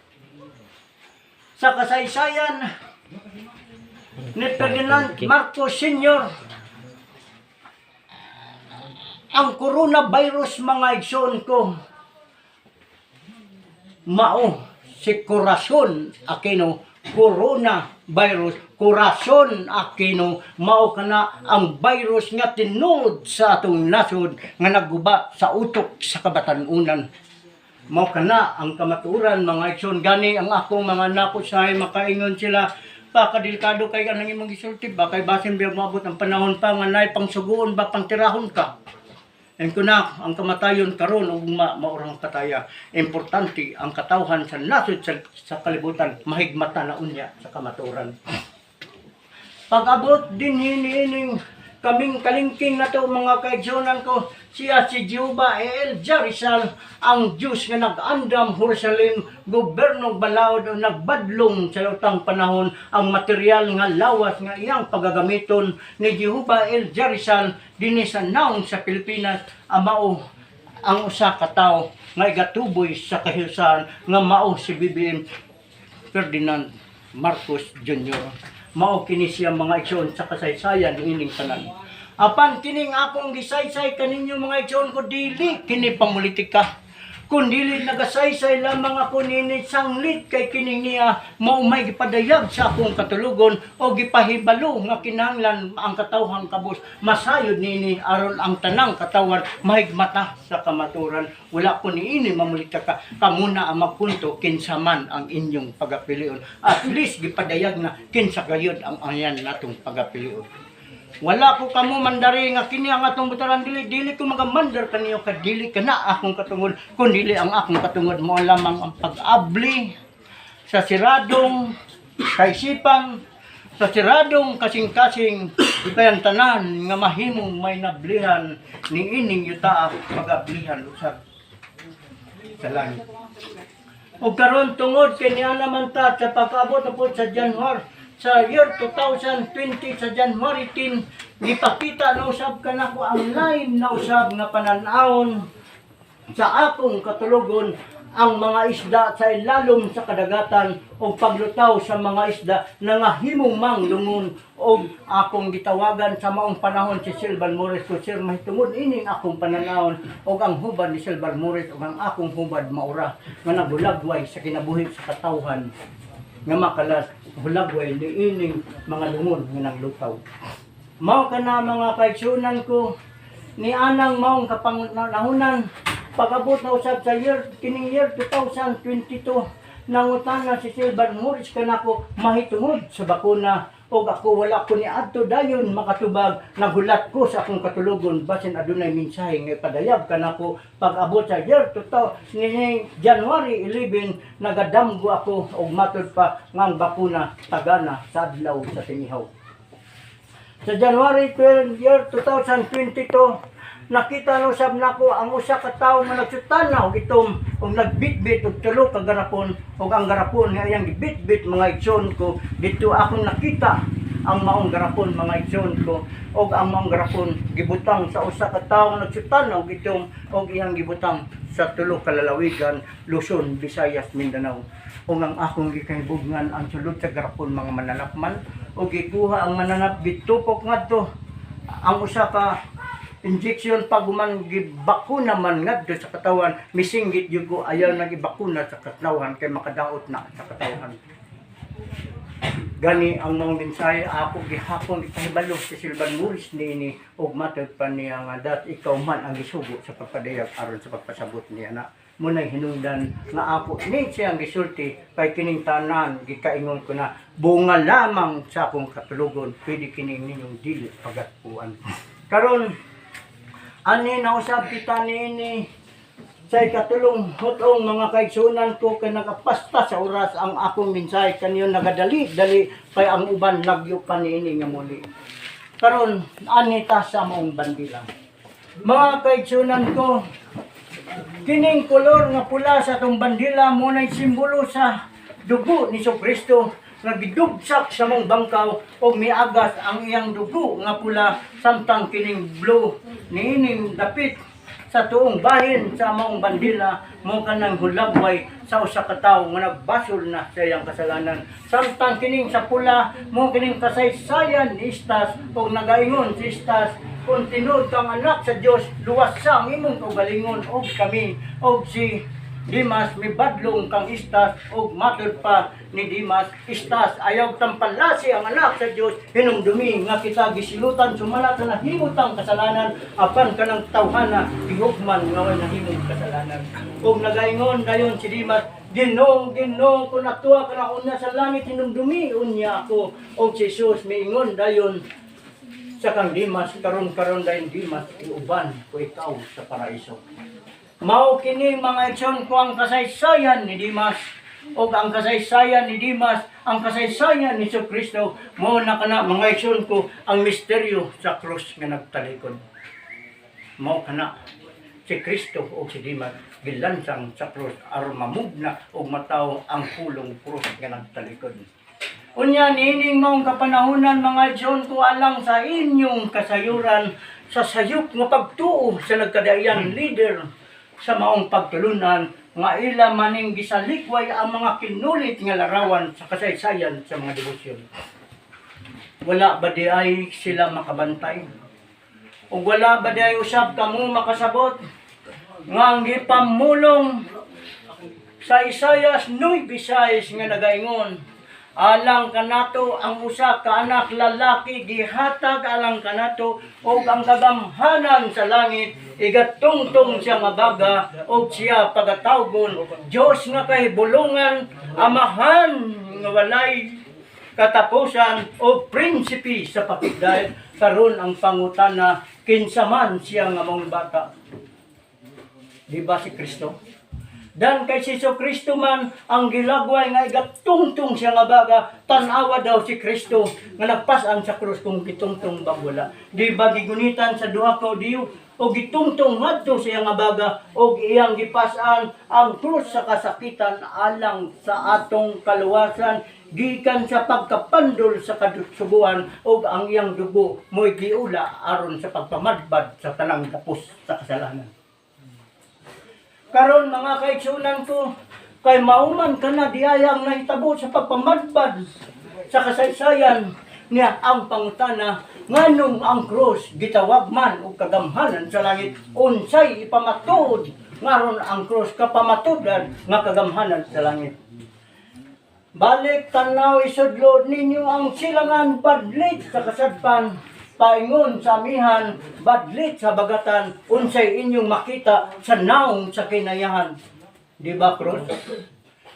Sa kasaysayan ni Ferdinand Marcos Sr. ang coronavirus mga igsoon ko mao si Corazon Aquino coronavirus, Corazon Aquino, mao kana ang virus nga tinud sa atong nasod nga nagguba sa utok sa kabatanunan. Mao kana ang kamaturan mga igsoon, gani ang akong mga anak usahay makaingon sila pakadelikado kay kanang imong gisulti ba kay basin biya moabot ang panahon pa nga nay pangsuguon ba pangtirahon ka. And kuna ang kamatayon karon ug maurang kataya. Importante ang katawhan sa nasod sa kalibutan mahigmata na unya sa kamaturan. Pag-abot din hiniining kaming kalingking na to mga kaigsunan ko, siya si Jehovah El Jarisal, ang Diyos nga nag-andam Jerusalem, gobyerno balaod o nagbadlong sa utang panahon ang material nga lawas nga iyang pagagamiton ni Jehovah El Jarisal dinhi sa naong sa Pilipinas, mao ang usa ka tawo nga igatuboy sa kahiusan nga mao si BBM Ferdinand Marcos Jr. Mao kini siya mga igsoon sa kasaysayan ining tanan. Apan kining akong gisaysay kaninyo mga igsoon ko dili kini pamolitika. Kun dili nagasaysay lamang ako nini sanglit kay kining niya mao may gipadayag sa akong katulugon o gipahibalo nga kinahanglan ang katawhan kabus masayod nini aron ang tanang katawan mahigmata sa kamaturan. Wala ko niini mamolitika kamuna ang magpunto kinsa man ang inyong pagapilion. At least gipadayag na kinsa gayud ang ayan natong pagapilion. Wala ko kamo mandari nga kini ang atong butaran dili ko magamandar kaniyo kadili kana akong katungod kun dili ang akong katungod mo lamang ang pag-abli sa siradong kaisipan sa siradong kasing-kasing kayang tanan nga mahimong may nablihan ni ining yuta pag-ablihan usab sa langit. Ug karon tungod kini naman ta sa pag-abot na po sa January sa year 2020 sa January 10 gipakita na usab kanako ang lain na usab nga pananawon sa akong katulogon ang mga isda sa ilalom sa kadagatan o paglutaw sa mga isda na nga himong manglungon o akong gitawagan sa maong panahon si Silvan Morris ko sir mahitungod ining akong pananawon o ang hubad ni Silvan Morris o ang akong hubad maura nga nagulagway sa kinabuhi sa katawhan nga makalas hulagway ni ining mga lungon nga naglutaw. Mao kana mga kaigsunan ko ni anang maong kapangunahunan pag-abot na usab sa kining year 2022 nangutana si Silvan Morris kanako mahitungod sa bakuna og ako wala ko ni adto dayon makatubag naghulat ko sa akong katulugon basin adunay mensahe nga padayag kanako pag-abot sa year 2000 ni January 11 nagadamgo ako og matud pa nga ang bakuna tagana sa adlaw sa tinihaw. Sa January 12 year 2022 nakita no sab nako ang usa ka tawo nga nagsutanaw gitom og nagbitbit og tulo ka garapon og ang garapon nga iyang gibitbit mga igsoon ko dito akong nakita ang maong garapon mga igsoon ko og ang maong garapon gibutang sa usa ka tawo nga nagsutanaw gitom og iyang gibutang sa tulo ka lalawigan Luzon, Visayas, Mindanao. Og ang akong gikahibugnan ang sulod sa garapon mga mananapman og gikuha ang mananap gitupok ngadto ang usa ka injection pag man gibakuna man ngadto sa katawan misinggit jud ko ayaw nagibakuna sa katawan kay makadaot na sa katawan. Gani ang mga mensahe ako gihapon itahibalo si Silvan Morris niini og matod pa niya nga dat ikaw man ang gisugo sa pagpadayag aron sa pagpasabot niya na munay hinungdan nga ako ni siyang gisulti kay kining tanan gikaingon ko na bunga lamang sa akong katulugon pwede kining ninyong dili pagatpuan. Karon ani nausab kita niini sa ikatulong hutong mga kaigsunan ko kay nakapasta sa oras ang akong mensahe kaniyo nagadali-dali kay ang uban nagyo pa niini nga muli. Karon ani ta sa maong bandila. Mga kaigsunan ko, kining kolor nga pula sa atong bandila mo nay simbolo sa dugo ni Kristo nga gidugsak sa mong bangkaw o miagas ang iyang dugo nga pula samtang kining blue niining dapit sa tuong bahin sa maong bandila mo kanang hulagway sa usa ka tawo nga nagbasol na sa iyang kasalanan samtang kining sa pula mo kining kasaysayan ni Estas o nagaingon si Estas kung tinud kang anak sa Dios luwas sa ang imong kaugalingon og kami og si Dimas mibadlong kang istas ug matud pa ni Dimas istas ayaw tampalasi ang anak sa Dios hinumdumi nga kita gisilutan sumala ka nahimot ang kasalanan apan kanang tawhana gihugman nga way nahimong kasalanan ug nagaingon dayon si Dimas Ginoo kun atuwa ka na una sa langit hinumdumi unya ako ug si Jesus miingon dayon sa kang Dimas karon dayon Dimas iuban ko ikaw sa paraiso. Mao kini mga igsoon ko ang kasaysayan ni Dimas o ang kasaysayan ni Dimas, ang kasaysayan ni Kristo mo na kana mga igsoon ko ang misteryo sa krus nga nagtalikod. Mao kana si Kristo o si Dimas gilansang sa krus aron mamugna og mataw ang pulong krus nga nagtalikod. Unya nining maong kapanahunan mga igsoon ko alang sa inyong kasayuran sa sayop nga pagtuo sa nagkadayan leader sa maong pagtulunan nga ila maning gisalikway ang mga kinulit nga larawan sa kasaysayan sa mga debosyon. Wala ba di ay sila makabantay? O wala ba di ay usab kamo makasabot nga ang gipamulong sa Isayas 9:6 nga nagaingon alang kanato ang usa ka anak lalaki gihatag alang kanato ug ang kagamhanan sa langit igatungtong siya nga baga ug siya pagatawgon Dios nga kahibulongan amahan nga walay katapusan o prinsipe sa pakigdayeg karon ang pangutana kinsa man siya nga mong bata. Di ba si Kristo? Dan kay si Kristo man ang gilagway nga igatungtong siya nga baga, tan-awa daw si Kristo nga nagpas-an sa krus kung gitungtong bang wala. Di ba gigunitan sa duha ka diyo o gitungtong ngadto siya nga baga o iyang gipas-an ang krus sa kasakitan alang sa atong kaluwasan gikan sa pagkapandol sa kadusuguan o ang iyang dugo mo'y giula aron sa pagpamadbad sa tanang kapos sa kasalanan. Karon mga kaigsunan ko, kay mauman ka na diayang nahitabo sa pagpamadbad sa kasaysayan niya ang pangutana nganong ang krus gitawag man og kagamhanan sa langit unsay ipamatud ngaron ang krus kapamatudan nga kagamhanan sa langit. Balik tanaw isudlo ninyo ang silangan badlit sa kasadpan paingon sa amihan, badlit sa bagatan, unsay inyong makita sa naong sa kinayahan. Di ba, Cruz?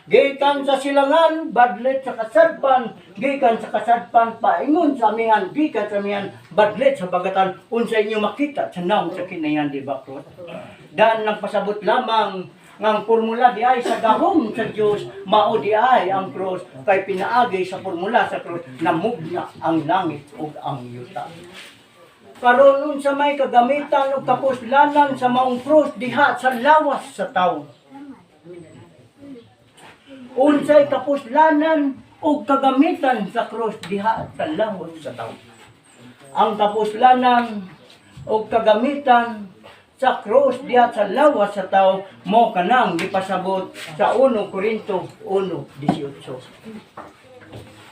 Gikan sa silangan, badlit sa kasadpan, gikan sa kasadpan, paingon sa amihan, gikan sa amihan, badlit sa bagatan, unsay inyong makita sa naong sa kinayahan. Di ba, Cruz? Dan nagpasabot lamang ngang formula di ay sa gahom sa Dios mao di ay ang krus kay pinaagi sa formula sa krus namugna ang langit ug ang yuta. Karon sa may kagamitan ug kapuslanan sa maong krus diha sa lawas sa tawo. Unsay kapuslanan ug kagamitan sa krus diha sa lawas sa tawo. Ang kapuslanan ug kagamitan sa krus diha sa lawas sa tao mo kanang gipasabot sa 1 Korinto 1:18.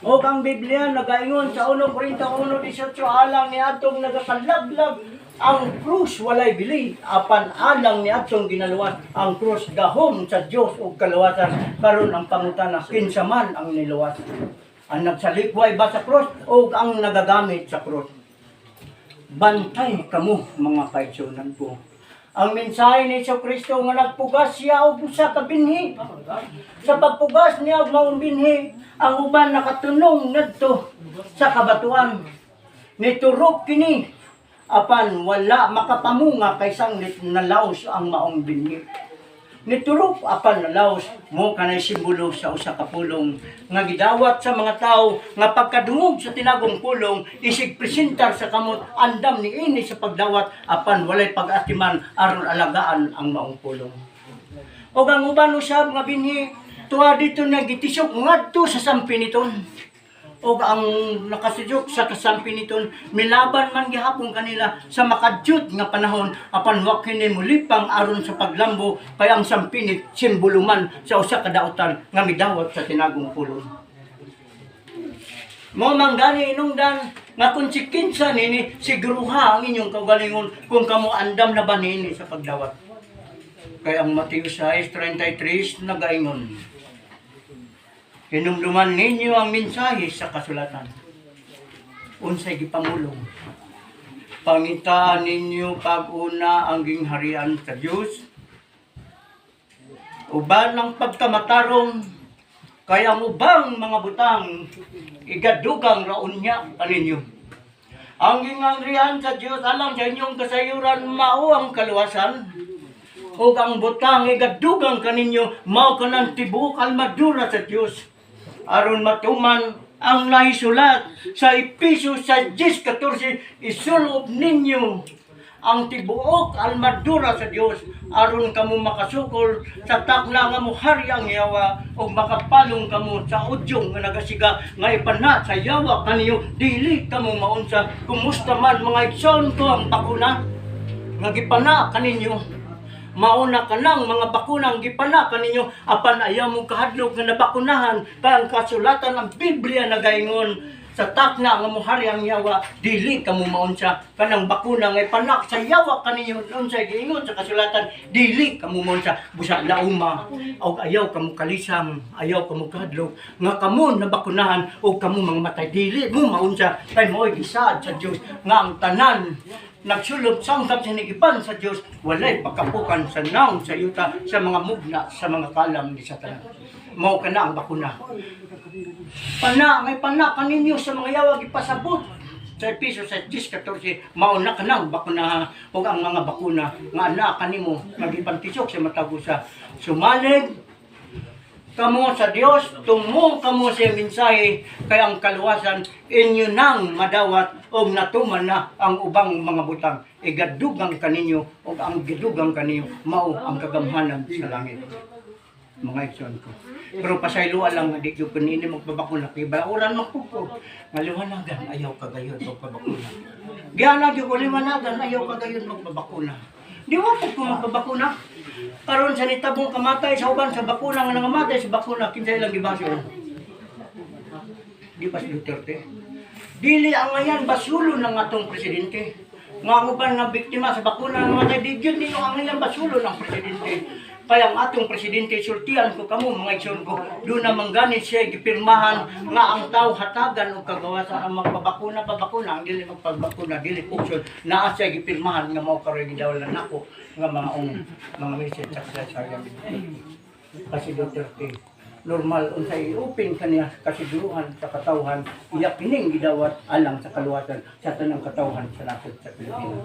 O ang Biblia nagaingon sa 1 Korinto 1:18 alang ni atong nagakalaglag ang krus walay bili apan alang ni atong ginaluwas ang krus gahom sa Dios ug kaluwasan karon ang pangutana kinsa man ang niluwas ang nagsalikway ba sa krus o ang nagagamit sa krus. Bantay kamo mga kaigsunan ko. Ang mensahe ni Kristo nga nagpugas siya og usa ka binhi. Sa pagpugas niya og maong binhi, ang uban nakatunong ngadto sa kabatuan. Niturok kini apan wala makapamunga kay sanglit nalaos ang maong binhi. Niturok apan nalaos mo kanay simbolo sa usa ka pulong nga gidawat sa mga tawo nga pagkadungog sa tinagong pulong isig presentar sa kamot andam niini sa pagdawat apan walay pag-atiman aron alagaan ang maong pulong. Og ang uban usab nga binhi tuwa dito na gitisok ngadto sa sampiniton. Og ang nakasudyok sa kasampiniton milaban man gihapon kanila sa makadyot nga panahon apan wa kini mulipang aron sa paglambo kay ang sampinit simbolo man sa usa ka daotan nga midawat sa tinagong pulong. Mo manggani inungdan nga konsekwensya nini siguruha ang inyong kaugalingon kung kamo andam na ba nini sa pagdawat. Kay ang Mateo 6:33 nagaingon, hinumduman ninyo ang mensahe sa kasulatan. Unsay gipamulong, pangitaan ninyo pag-una ang gingharian sa Dios, uban ang pagkamatarong, kaya ang ubang mga butang igadugang raunya kaninyo. Ang gingharian sa Dios alang sa inyong kasayuran mao ang kaluwasan, ug ang butang igadugang kaninyo mao kanang tibuok almadura sa Dios. Aron matuman ang nahisulat sa Efesos sa 10:14, isulob ninyo ang tibuok almadura sa Dios aron kamo makasukol sa takna nga mohari ang Yawa ug makapalong kamo sa udyong nga nagasiga nga ipana sa Yawa kaniyo dili kamo maunsa. Kumusta man mga igsoon ko ang bakuna nga gipana kaninyo? Mauna ka ng mga bakunang gipana kaninyo apan ayaw mo kahadlok nga nabakunahan kay ang kasulatan ng Biblia nagaingon sa takna nga mohari ang Yawa dili kamo maunsa kanang bakuna nga ipanak sa Yawa kaninyo. Unsay giingon sa kasulatan, dili kamo maunsa busa lauma og ayaw kamo kalisang, ayaw kamo kahadlok nga kamo nabakunahan og kamo mga matay dili mo maunsa kay mo'y gisaad sa Dios nga ang tanan nagsulod sangkap sinigipan sa Dios, walay pagkapukan sa naong sa yuta sa mga mugna sa mga kalam ni Satanas. Mao kana ang bakuna. May pana kaninyo sa mga Yawa ipasabot sa Efesos sa 10:14, mao na kanang bakuna ug ang mga bakuna nga ana kanimo magipantisok sa matag usa. Sumalig kamo sa Dios, tumo kamo sa mensahe, kay ang kaluwasan inyo nang madawat o natuman na ang ubang mga butang. Igadugang kaninyo o ang gidugang kaninyo mao ang kagamhanan sa langit. Mga igsoon ko. Pero pasayloa lang nga di ko kanini magpabakuna kay balauran magpupo. Ngaluhanagan ayaw kagayon magpabakuna. Giana gyud ko liwanagan ayaw kagayon magpabakuna. Di mo po kung magpabakuna. Karon sa nitabong kamatay sa uban sa bakuna nga nangamatay sa bakuna kinsay lang gibasyo. Di ba si Duterte? Dili ang ngayon basulo ng atong presidente. Nga ang uban nga biktima sa bakuna nga namatay di gyud ninyo ang ngayon basulo ng presidente. Kaya ang atong presidente sultian ko kamo mga igsoon ko do na manggani siya gipirmahan nga ang tao hatagan og kagawasan ang magpabakuna ang dili magpabakuna dili option naa siya gipirmahan nga mao karoy gidawalan nako nga mga message sa sayang kasi Duterte normal unsay open kaniya kasiguruhan sa katawhan iya kining gidawat alang sa kaluwasan sa tanang katawhan sa nasod sa Pilipinas.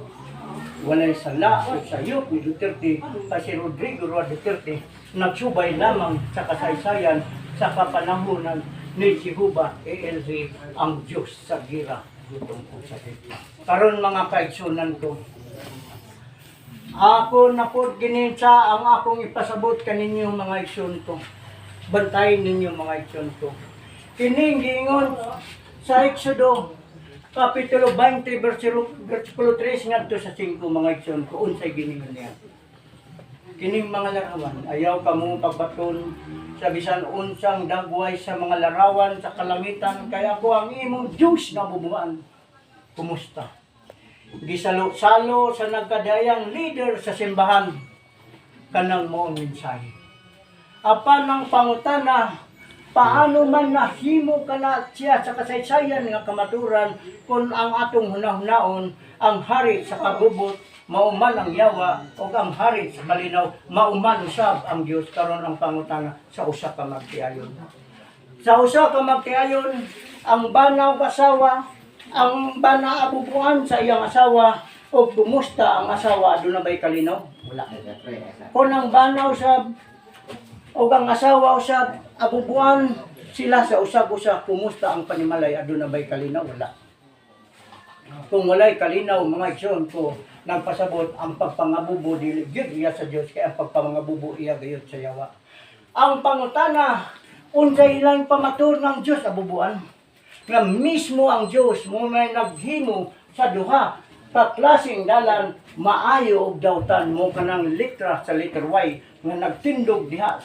Walay sala o sayop ni Duterte kasi Rodrigo Roa Duterte nagsubay lamang sa kasaysayan sa kapanahunan ni Jehovah ALZ ang Diyos sa gira gutom o sakit. Karon mga kaigsunan ko, ako na po gininsa ang akong ipasabot kaninyo mga igsoon ko. Bantayin ninyo mga igsoon ko. Kining giingon sa Exodo Kapitulo 20, versikulo 3 ngadto sa 5 mga igsoon ko, unsay giningon niya. Kining mga larawan, ayaw kamo pagbaton sa bisan unsang dagway sa mga larawan sa kalangitan, kaya ako ang imong Diyos nga bubuan. Kumusta? Gisalo-salo sa nagkadayang leader sa simbahan, kanang moong mensahe. Apan ang pangutana, paano man nahimo kana siya sa kasaysayan nga kamaturan kung ang atong hunahunahon ang hari sa kagubot mauman ang Yawa o ang hari sa malinaw mauman usab ang Dios. Karon ang pangutana sa usa ka magtiayon. Sa usa ka magtiayon ang banaw asawa, ang bana abubuan sa iyang asawa o kumusta ang asawa aduna bay kalinaw? Wala. Kung ang banaw sa o ang asawa usab abubuan sila sa usab-usab kumusta ang panimalay aduna bay kalinaw? Wala. Kung walay kalinaw mga igsoon ko nagpasabot ang pagpangabubo dili gyud iya sa Dios kay ang pagpangabubo iya gayud sa Yawa. Ang pangutana unsay ilang pamatur ng Dios abubuan nga mismo ang Dios mo may naghimo sa duha ka klaseng dalan maayo og dawtan mo kanang litra sa letter Y nga nagtindog diha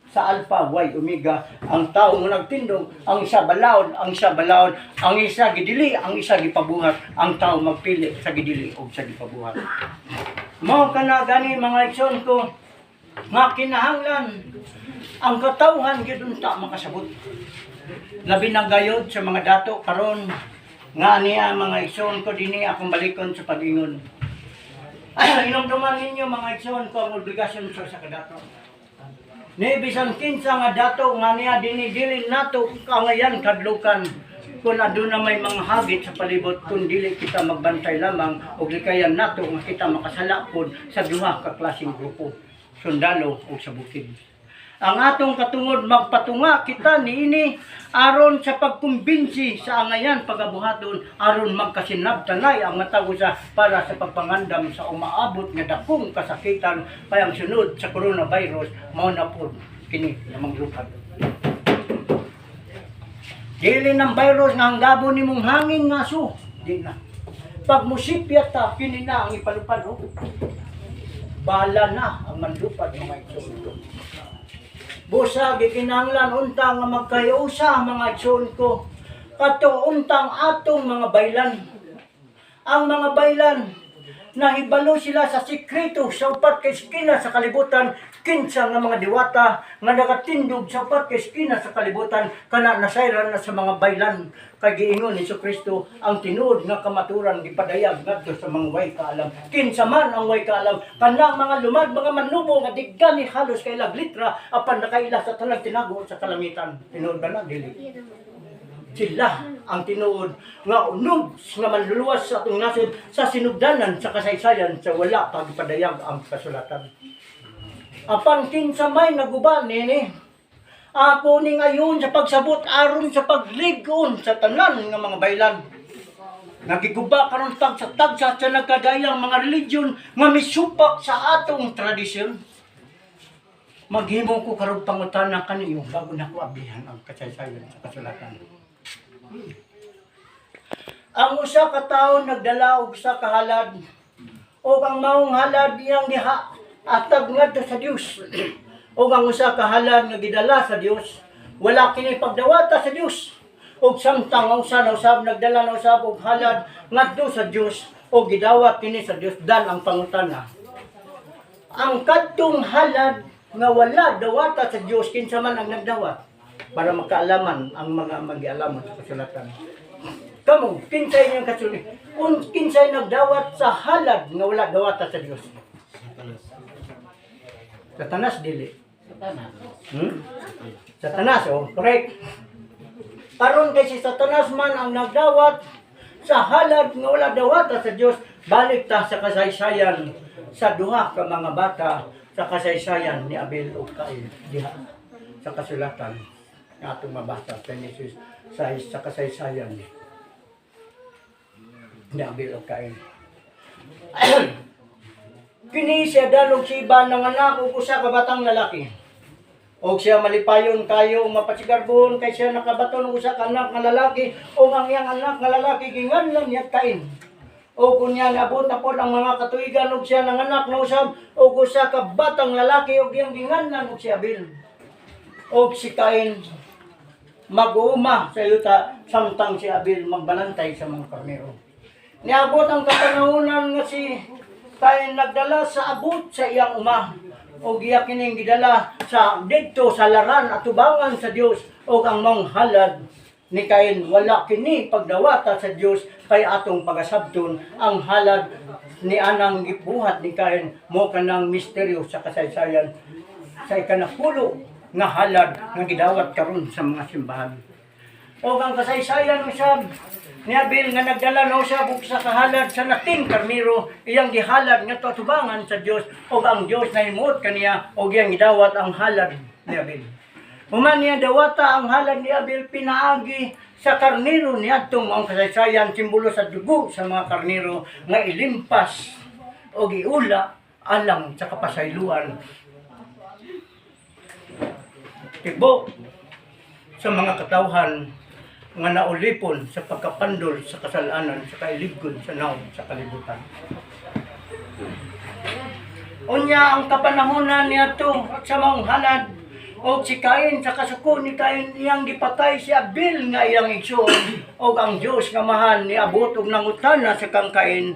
sa alpha y omega ang tao mo nagtindog ang isa balaod ang isa gidili ang isa gipabuhat ang tao magpili sa gidili o sa gipabuhat. Mao kana gani mga igsoon ko nga kinahanglan ang katawhan gyud unta makasabot. Labi na gayod sa mga dato karon nga niya mga igsoon ko dinhi akong balikon sa pag-ingon. Inumduman ninyo mga igsoon ko ang obligasyon sa kadato. Ni bisan kinsa nga dato nga niya dinidili nato kangayan kadlukan kung aduna may mga hagit sa palibot kung dili kita magbantay lamang o likayan nato nga kita makasala pod sa duha ka klaseng grupo, sundalo o sa bukid. Ang atong katungod magpatunga kita niini aron sa pagkumbinsi sa angayan pagabuhaton aron magkasinabtanay ang matago sa para sa pagpangandam sa umaabot nga dakong kasakitan payang sunod sa coronavirus mao na pod kini namang lupad. Dili ng virus nga ang gabo ni mong hangin nga su. Di na. Pag musipyat ta, kini na ang ipalupad. Oh. Bala na ang manlupad mga igsoon ko. Busa, gikinanglan unta nga magkayusa mga igsoon ko. Kato untang atong mga baylan. Ang mga baylan, nahibalo sila sa sikreto sa upat kay skina sa kalibutan kinsa nga mga diwata nga nagatindog sa upat kay skina sa kalibutan kana nasayran na sa mga baylan kay giingon ni Kristo ang tinuod nga kamaturan gipadayag ngadto sa mga way kaalam kinsa man ang way kaalam kana mga lumad mga manubo nga diggan ni halos kay laglitra apan nakaila sa tanang tinago sa kalamitan tinuod ba na dili sila ang tinuod nga unog nga manluluwas sa atong nasod sa sinugdanan sa kasaysayan sa wala pagpadayag ang kasulatan. Apan kinsa may naguba nini ako ning ayon sa pagsabot aron sa pagligon sa tanan nga mga baylan. Nagiguba karon tagsa sa nagkadayang mga religion nga misupak sa atong tradisyon. Maghimo ko karon pangutana kaniyo bago nako ablihan ang kasaysayan sa kasulatan. Ang usa ka tawo nagdala og usa ka halad o ang maong halad iyang diha atag ngadto sa Dios o ang usa ka halad nga gidala sa Dios wala kini pagdawata sa Dios og samtang ang usa na usab nagdala na usab og halad ngadto sa Dios o gidawat kini sa Dios dan ang pangutana ang kadtong halad nga wala dawata sa Dios kinsa man ang nagdawat para makaalaman ang mga mag-aalaman sa kasulatan. Kamu, kinsay niyang kasulit. Kung kinsay nagdawat sa halad nga wala dawata sa Diyos. Satanas dili. Satanas, oh, correct. Karon kay si Satanas man ang nagdawat sa halad nga wala dawata sa Diyos, balik ta sa kasaysayan sa duha ka mga bata sa kasaysayan ni Abel ug Cain diha sa kasulatan. Nga atong mabasa Genesis 6 sa kasaysayan ni Abel o Cain. Kini siya dalog si Iba ng anak o usa ka batang lalaki. O siya malipayon kayo mapasigarbon kay siya nakabaton ng usa ka anak nga lalaki o ang iyang anak nga lalaki ginganlan niya Cain. O kunya nabot na po ang mga katuigan og siya ng anak na usab o usa ka batang lalaki og iyang ginganlan og si Abel. O si Cain mag-uuma sa yuta samtang si Abel magbalantay sa mga karnero. Niabot ang katanahunan nga si Cain nagdala sa abot sa iyang uma o giya kining gidala sa didto sa laran at tubangan sa Dios o ang mong halad ni Cain wala kini pagdawata sa Dios kay atong pagasabton ang halad ni anang gibuhat ni Cain mo kanang misteryo sa kasaysayan sa ikanapulo nga halad nga gidawat karon sa mga simbahan. O ang kasaysayan usab ni Abel nga nagdala na usab og sa kahalad sa nating karnero iyang gihalad nga tubangan sa Dios o ang Dios nahimuot kaniya og iyang gidawat ang halad ni Abel. Human niya dawata ang halad ni Abel pinaagi sa karnero niadtong ang kasaysayan simbolo sa dugo sa mga karnero nga ilimpas o giula alang sa kapasayloan tibok sa mga katawhan nga naulipon sa pagkapandol sa kasalanan sa kailigon sa naon sa kalibutan. Unya ang kapanahonan niadto sa mga halad o si Cain sa kasuko ni Cain iyang gipatay si Abel nga iyang igsoon o ang Dios nga mahal ni abot og nangutana sa kang Cain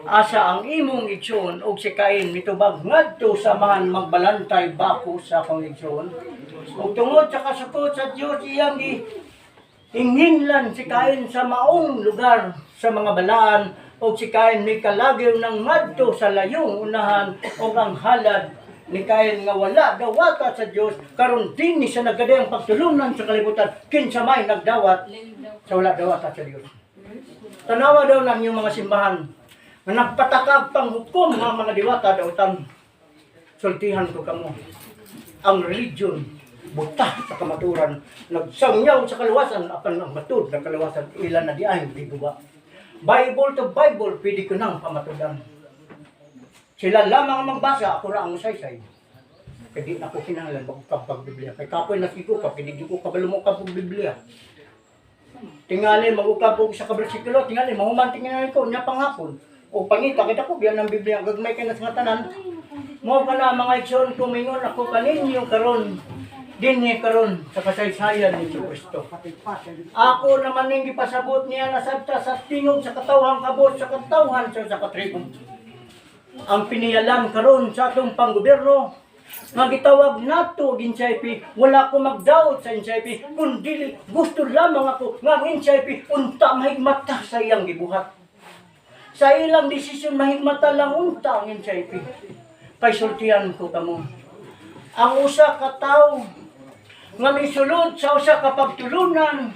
asa ang imong igsoon og si Cain mitubag ngadto sa man magbalantay bako sa akong igsoon. Ug tungod sa kasukot sa Dios iyang hinginlan si Cain sa maong lugar sa mga balaan ug si Cain ni kalagyo ng ngadto sa layong unahan ug ang halad ni Cain nga wala dawata sa Dios karon dinhi siya naggadayang pagtulunan sa kalibutan kinsa may nagdawat sa wala dawata sa Dios. Tanawa daw lang yung mga simbahan na nagpatakab pang hukom nga mga diwata daw tan sultihan ko kamo. Ang religion buta sa kamaturan nagsangyaw sa kaluwasan apan ang matud ng kaluwasan ilan na di ay biguba. Bible to Bible pwede ko nang pamatudan. Sila lamang ang magbasa, ako ra ang saysay. Kaya di na ako kinahanglan magkabag Biblia. Kaya kapoy nasiko ka, pinigyo ko kabalumok ka pong Biblia. Tingali, magukab po sa kabersikulo, tingali, mahuman tingali ko, niya panghapon. O pangita, kita ko, biyan ng Biblia, gagmay kayo na sa tanan. Mo ka na mga ikson, kumingon ako kaninyo karon dinhi karon sa kasaysayan ni Kristo. Ako naman ning gipasabot niya na sabta sa tingog sa katawhang kabot sa katawhan sa katribong. Ang piniyalan karon sa atong panggobyerno nga gitawag nato NCIP, wala ko magdaot sa NCIP kundi gusto lamang ako nga ang NCIP unta mahigmata sa iyang gibuhat. Sa ilang desisyon mahigmata lang unta ang NCIP. Kay sultihan ko kamo. Ang usa ka tawo nga misulod sa usa ka pagtulunan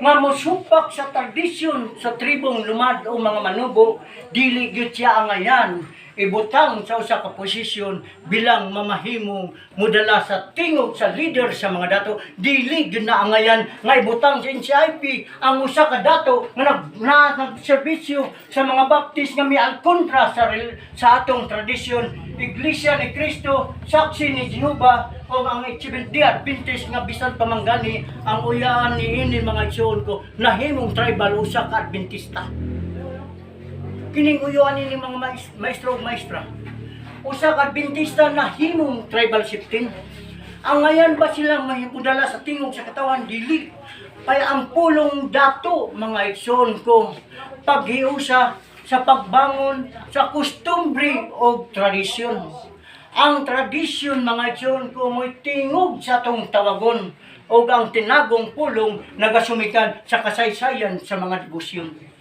nga mosupak sa tradisyon sa tribong lumad o mga manubo, dili gyud siya angayan ibutang sa usa ka posisyon bilang mamahimong mudala sa tingog sa leader sa mga dato, dili gyud na angayan nga ibutang sa NCIP ang usa ka dato nga nagserbisyo sa mga baptist nga mial kontra sa atong tradisyon, Iglesia ni Cristo, Saksi ni Jehovah o ang Seventh-day Adventist nga bisan pamanggani ang uyaan ni ini mga igsoon ko nahimong tribal usa ka Adventista. Kining uyuan ni mga maestro ug maestra. Usa ka Adventista na himong tribal chieftain. Ang ngayon ba silang mahimudala sa tingog sa katawan dili? Kaya ang pulong dato mga igsoon ko paghiusa sa pagbangon sa kustumbre o tradisyon. Ang tradisyon mga igsoon ko mo'y tingog sa atong tawagon o ang tinagong pulong nagasumikan sa kasaysayan sa mga debosyon.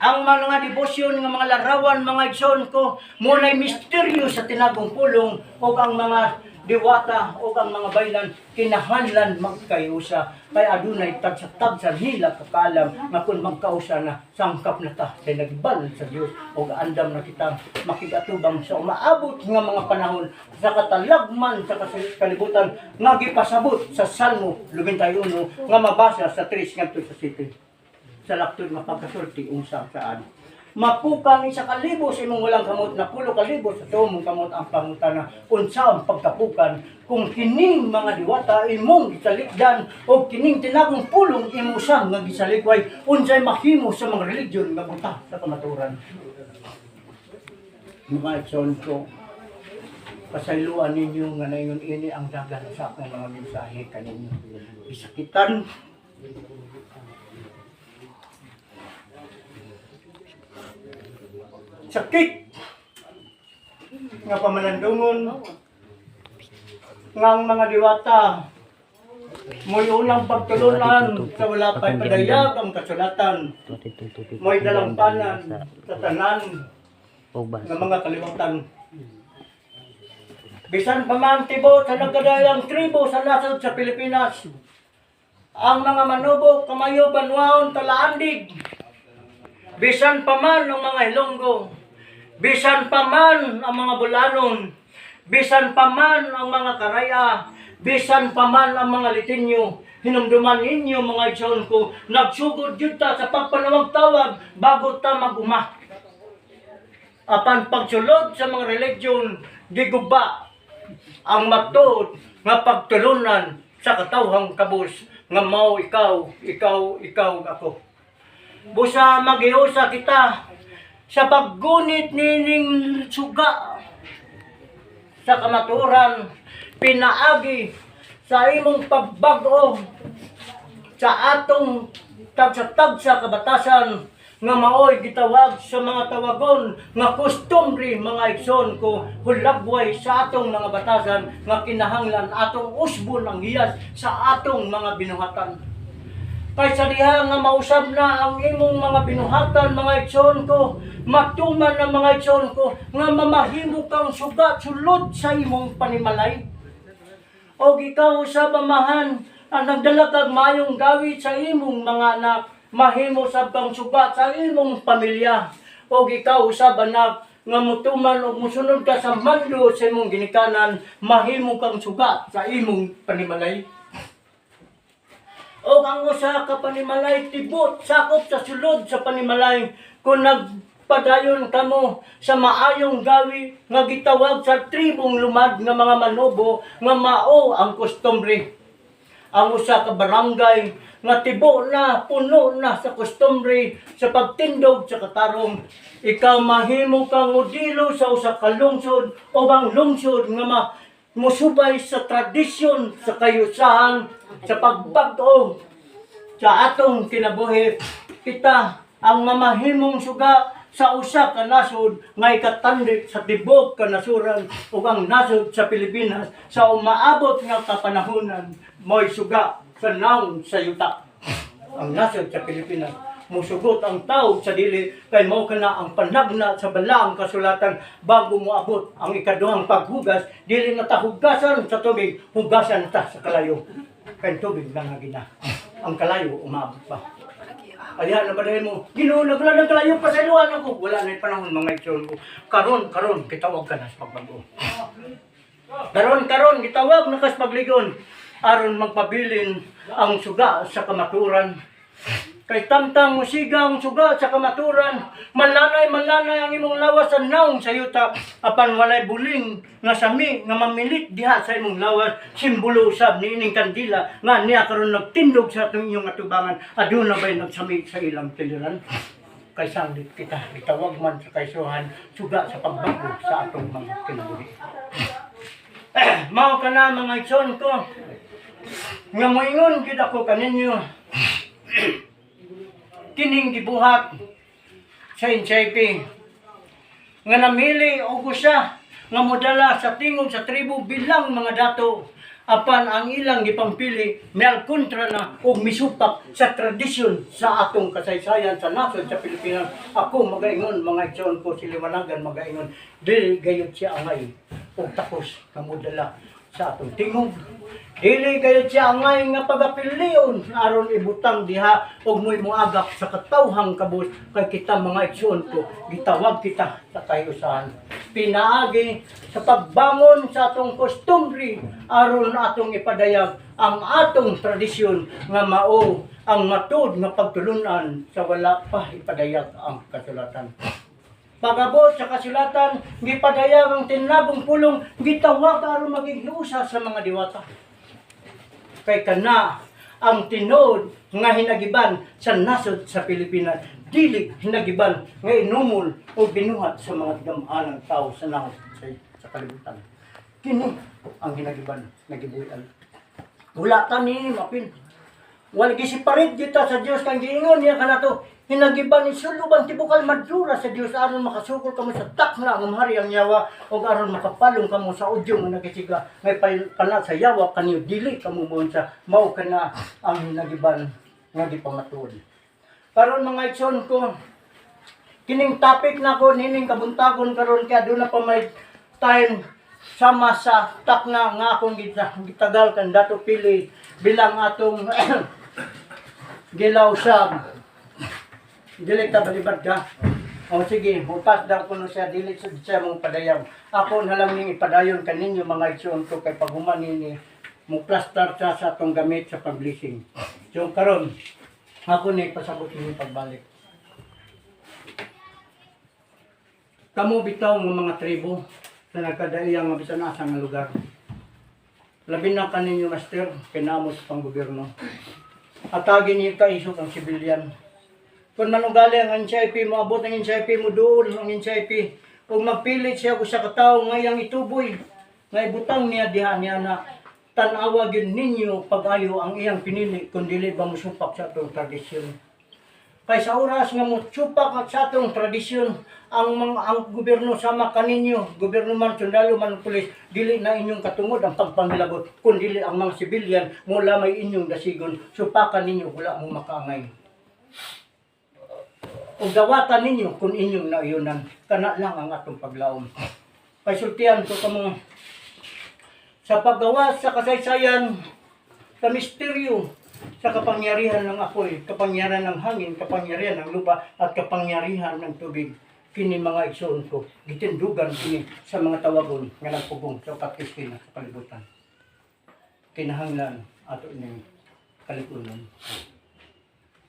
Ang mga debosyon ng mga larawan, mga igsoon ko, muna'y misteryo sa tinagong pulong o ang mga diwata o ang mga baylan kinahanglan magkayusa. Kaya adunay tagsa-tagsa nila kakalam nga kung magkausa na sangkap na ta kay nagbal sa Dios o andam na kitang makigatubang sa umaabot nga mga panahon sa katalagman sa kalibutan nga gipasabot sa Salmo 91 nga mabasa sa 3 ngadto sa 7. Sa laktod mapagkasulti unsang saan. Mapukang 1,000 sa imong walang kamot na 10,000 sa tumong kamot ang pangutana unsa ang pagkapukan kung kining mga diwata imong gisalikdan o kining tinagong pulong imo sang nga gisalikway unsay mahimo sa mga religion nga buta sa kamaturan. Mga igsoon ko, pasayloan ninyo nga naingon ini ang dagan sa akong mga mensahe kaninyo. Gisakitan sakit nga pamalandungon nga ang mga diwata mo'y unang pagtulunan sa wala pa'y padayag ang kasulatan mo'y dalampanan sa tanan ng mga kalimutan. Bisan pa man tibo sa nagkadayang tribo sa nasod sa Pilipinas, ang mga manubo, kamayo, banwaon, talaandig, bisan pa man ang mga Ilonggo, bisan pa man ang mga Bulanon, bisan pa man ang mga Karaya, bisan pa man ang mga Litinyo, hinumduman ninyo mga igsoon ko, nagsugod yun ta sa pagpanawag-tawag bago ta mag-uma. Apan pagsulod sa mga religion, giguba ang matod nga pagtulunan sa katawhang kabus nga mao ikaw ako. Busa maghiusa kita sa paggunit nining suga sa kamaturan, pinaagi sa imong pagbago sa atong tagsa-tagsa kabatasan nga maoy gitawag sa mga tawagon nga customary mga igsoon ko hulagway sa atong mga batasan nga kinahanglan atong usbon ang hiyas sa atong mga binuhatan. Kaysa diha nga mausab na ang imong mga binuhatan mga igsoon ko, matuman ang mga igsoon ko nga mamahimo kang sugat sulod sa imong panimalay. O ikaw sa mamahan ang nagdala kag mayong gawit sa imong mga anak, mahimo sab kang sugat sa imong pamilya. O ikaw sa anak nga mutuman o musunod ka sa mando sa imong ginikanan, mahimo kang sugat sa imong panimalay. O ang usa ka panimalay tibot sakop sa sulod sa panimalay kung nagpadayon kamo sa maayong gawi nga gitawag sa tribong lumad nga mga manobo nga mao ang customary. Ang usa ka barangay nga tibo na puno na sa customary sa pagtindog sa katarong, ikaw mahimo kang modelo sa usa ka lungsod o ang lungsod nga musubay sa tradisyon sa kayusahan sa pagbag-o sa atong kinabuhi. Kita ang mamahimong suga sa usa ka nasod nga ikatandi sa tibok ka nasuran ug ang nasod sa Pilipinas sa umaabot nga kapanahonan mo'y suga sa naong sa yuta. Ang nasod sa Pilipinas musugot ang tao sa dili kay mao kana ang panagna sa balaang kasulatan bago moabot ang ikaduhang paghugas dili na ta hugasan sa tubig, hugasan ta sa kalayo. Kay tubig lang nga gina. Ang kalayo umabot pa. Kaya na ba mo, Ginoo nagla ng kalayo pa sa iluan ako. Wala na panahon mga igsoon ko. Karon kitawag ka na sa pagbago. Karon gitawag na kas pagligon aron magpabilin ang suga sa kamaturan. Kay tamtang musiga ang suga sa kamaturan, malanay ang imong lawas sa naong sa yuta, apan walay buling nga sami nga mamilit diha sa imong lawas, simbolo usab niining kandila nga niya karon nagtindog sa atong inyong atubangan, aduna bay nagsami sa ilang tiliran. Kay sanglit kita gitawag man sa kaisuhan suga sa pagbago sa atong mga kinabuhi. Mao kana mga igsoon ko nga moingon gid ako kaninyo. Kining gibuhat sa NCIP nga namili og usa nga modala sa tingog sa tribo bilang mga dato apan ang ilang gipampili mel kontra na og misupak sa tradisyon sa atong kasaysayan sa nasod sa Pilipinas. Ako magaingon mga igsoon ko siliwanagan magaingon dili gayud siya angay og takos nga modala sa atong tingog. Dili kayo siya angay nga pagapilion aron ibutang diha og mo'y moagak sa katawhang kabus kay kita mga igsoon ko gitawag kita sa kayusahan. Pinaagi sa pagbangon sa atong customary aron atong ipadayag ang atong tradisyon nga mao ang matud nga pagtulunan sa wala pa ipadayag ang kasulatan. Pagabot sa kasulatan, gipadayag ang tinabong pulong, gitawag aron maging hiusa sa mga diwata. Kay kana ang tinod nga hinagiban sa nasod sa Pilipinas, dili hinagiban nga inumol o binuhat sa mga damaanang tao sa nasod sa kalibutan. Kini ang hinagiban nga gibuhian. Wala ta ni mapin. Wala gisiparit kita sa Dios kang giingon niya kanato hinagiban ni suluban tibukal madura sa Dios aron makasukol kamo sa takna nga mahari ang yawa o aron makapalong kamo sa udyong nga nakisiga may kana sa yawa kaniyo dili kamo mo sa mao kana ang hinagiban nga gipamatuod. Karon mga igsoon ko kining topic nako nining kabuntagon karon kay aduna pa may time sama sa takna nga akong gitagal kan dato pili bilang atong gilaw sab. Dili ta balibad ka. O sige, mupas daw ko no siya dili siya mong padayag. Ako na lang ning ipadayon kaninyo mga igsoon ko kay paghuman nini mo plaster sa atong gamit sa publishing. So karon ako ni pasabot ninyo pagbalik. Kamo bitaw ng mga tribo sa nagkadaiyang nga bisan asa nga lugar. Labi na kaninyo master kinamos pang gobyerno. Atagin niyo ka isok ang sibilyan. Kung manugali ang NCIP mo, abot ang NCIP mo doon, ang NCIP. Kung magpilit siya ko sa katao ngayang ituboy, ngay butang niya diha niya na tanawa yun ninyo pag-ayo ang iyang pinili kung dili ba musupak sa itong tradisyon. Kay sa oras nga mutsupak at sa atong tradisyon, ang gobyerno sama kaninyo, gobyerno man, sundalo man, pulis, dili na inyong katungod ang pagpangilagot, kundi ang mga sibilyan, mula may inyong dasigon, supakan ninyo, wala mong makaangay. O dawatan ninyo kung inyong nauyunan, kana lang ang atong paglaom. Kay sultihan ko kamo, sa paggawa sa kasaysayan, sa misteryo, sa kapangyarihan ng apoy, kapangyarihan ng hangin, kapangyarihan ng lupa, at kapangyarihan ng tubig. Kini mga igsoon ko, gitindugan kini sa mga tawagon nga nagpugong sa kapiskina sa kalibutan. Kinahanglan ato ni kaligunon.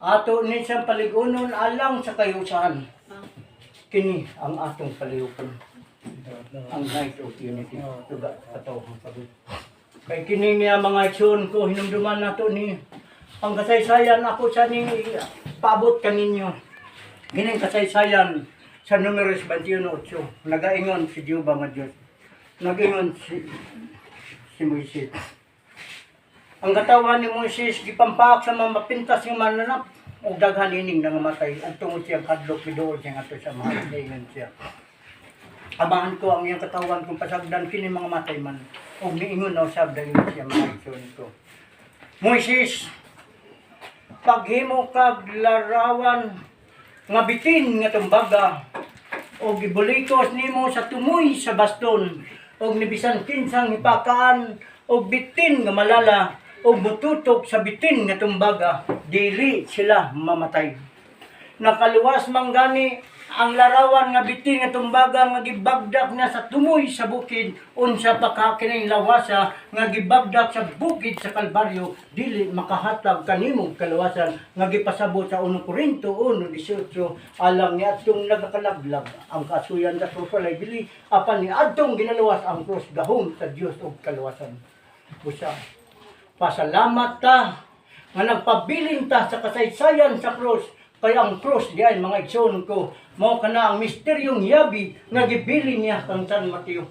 Ato ni sa paligunon alang sa kayusahan. Kini ang atong palihupon. Ang night of unity. Tuga katawang pagod. Kay kini niya mga igsoon ko, hinumduman nato ni ang kasaysayan ako sa ning paabot kaninyo. Gining kasaysayan sa Números 21:8. Nagaingon si Jehova nga Dios. Nagaingon si Moises. Ang katawan ni Moises gipampaak sa mga mapintas nga mananap ug daghan ining nangamatay ug tungod siya kadlok biduol siya ngadto sa mga ingon siya. Amahan ko ang iyang katawan kung pasagdan kini mga matay man ug niingon na usab dayon siya mga igsoon ko. Moises, paghimo kag larawan nga bitin nga tumbaga og gibulikos nimo sa tumoy sa baston og nibisan kinsang hipakaan og bitin nga malala og mututok sa bitin nga tumbaga dili sila mamatay. Nakaluwas man gani ang larawan nga bitin nga tumbaga nga gibagdak na sa tumoy sa bukid unsa pa ka kining lawasa nga gibagdak sa bukid sa Kalbaryo dili makahatag kanimong kaluwasan nga gipasabot sa 1 Korinto 1:18 alang ni atong nagakalaglag ang kasuyan sa krus dili apan ni adtong ginaluwas ang krus gahom sa Dios og kaluwasan. Busa pasalamat ta nga nagpabilin ta sa kasaysayan sa krus. Kaya ang krus diyan mga igsoon ko, mao kana ang misteryong yabi nga gibilin niya kang San Mateo.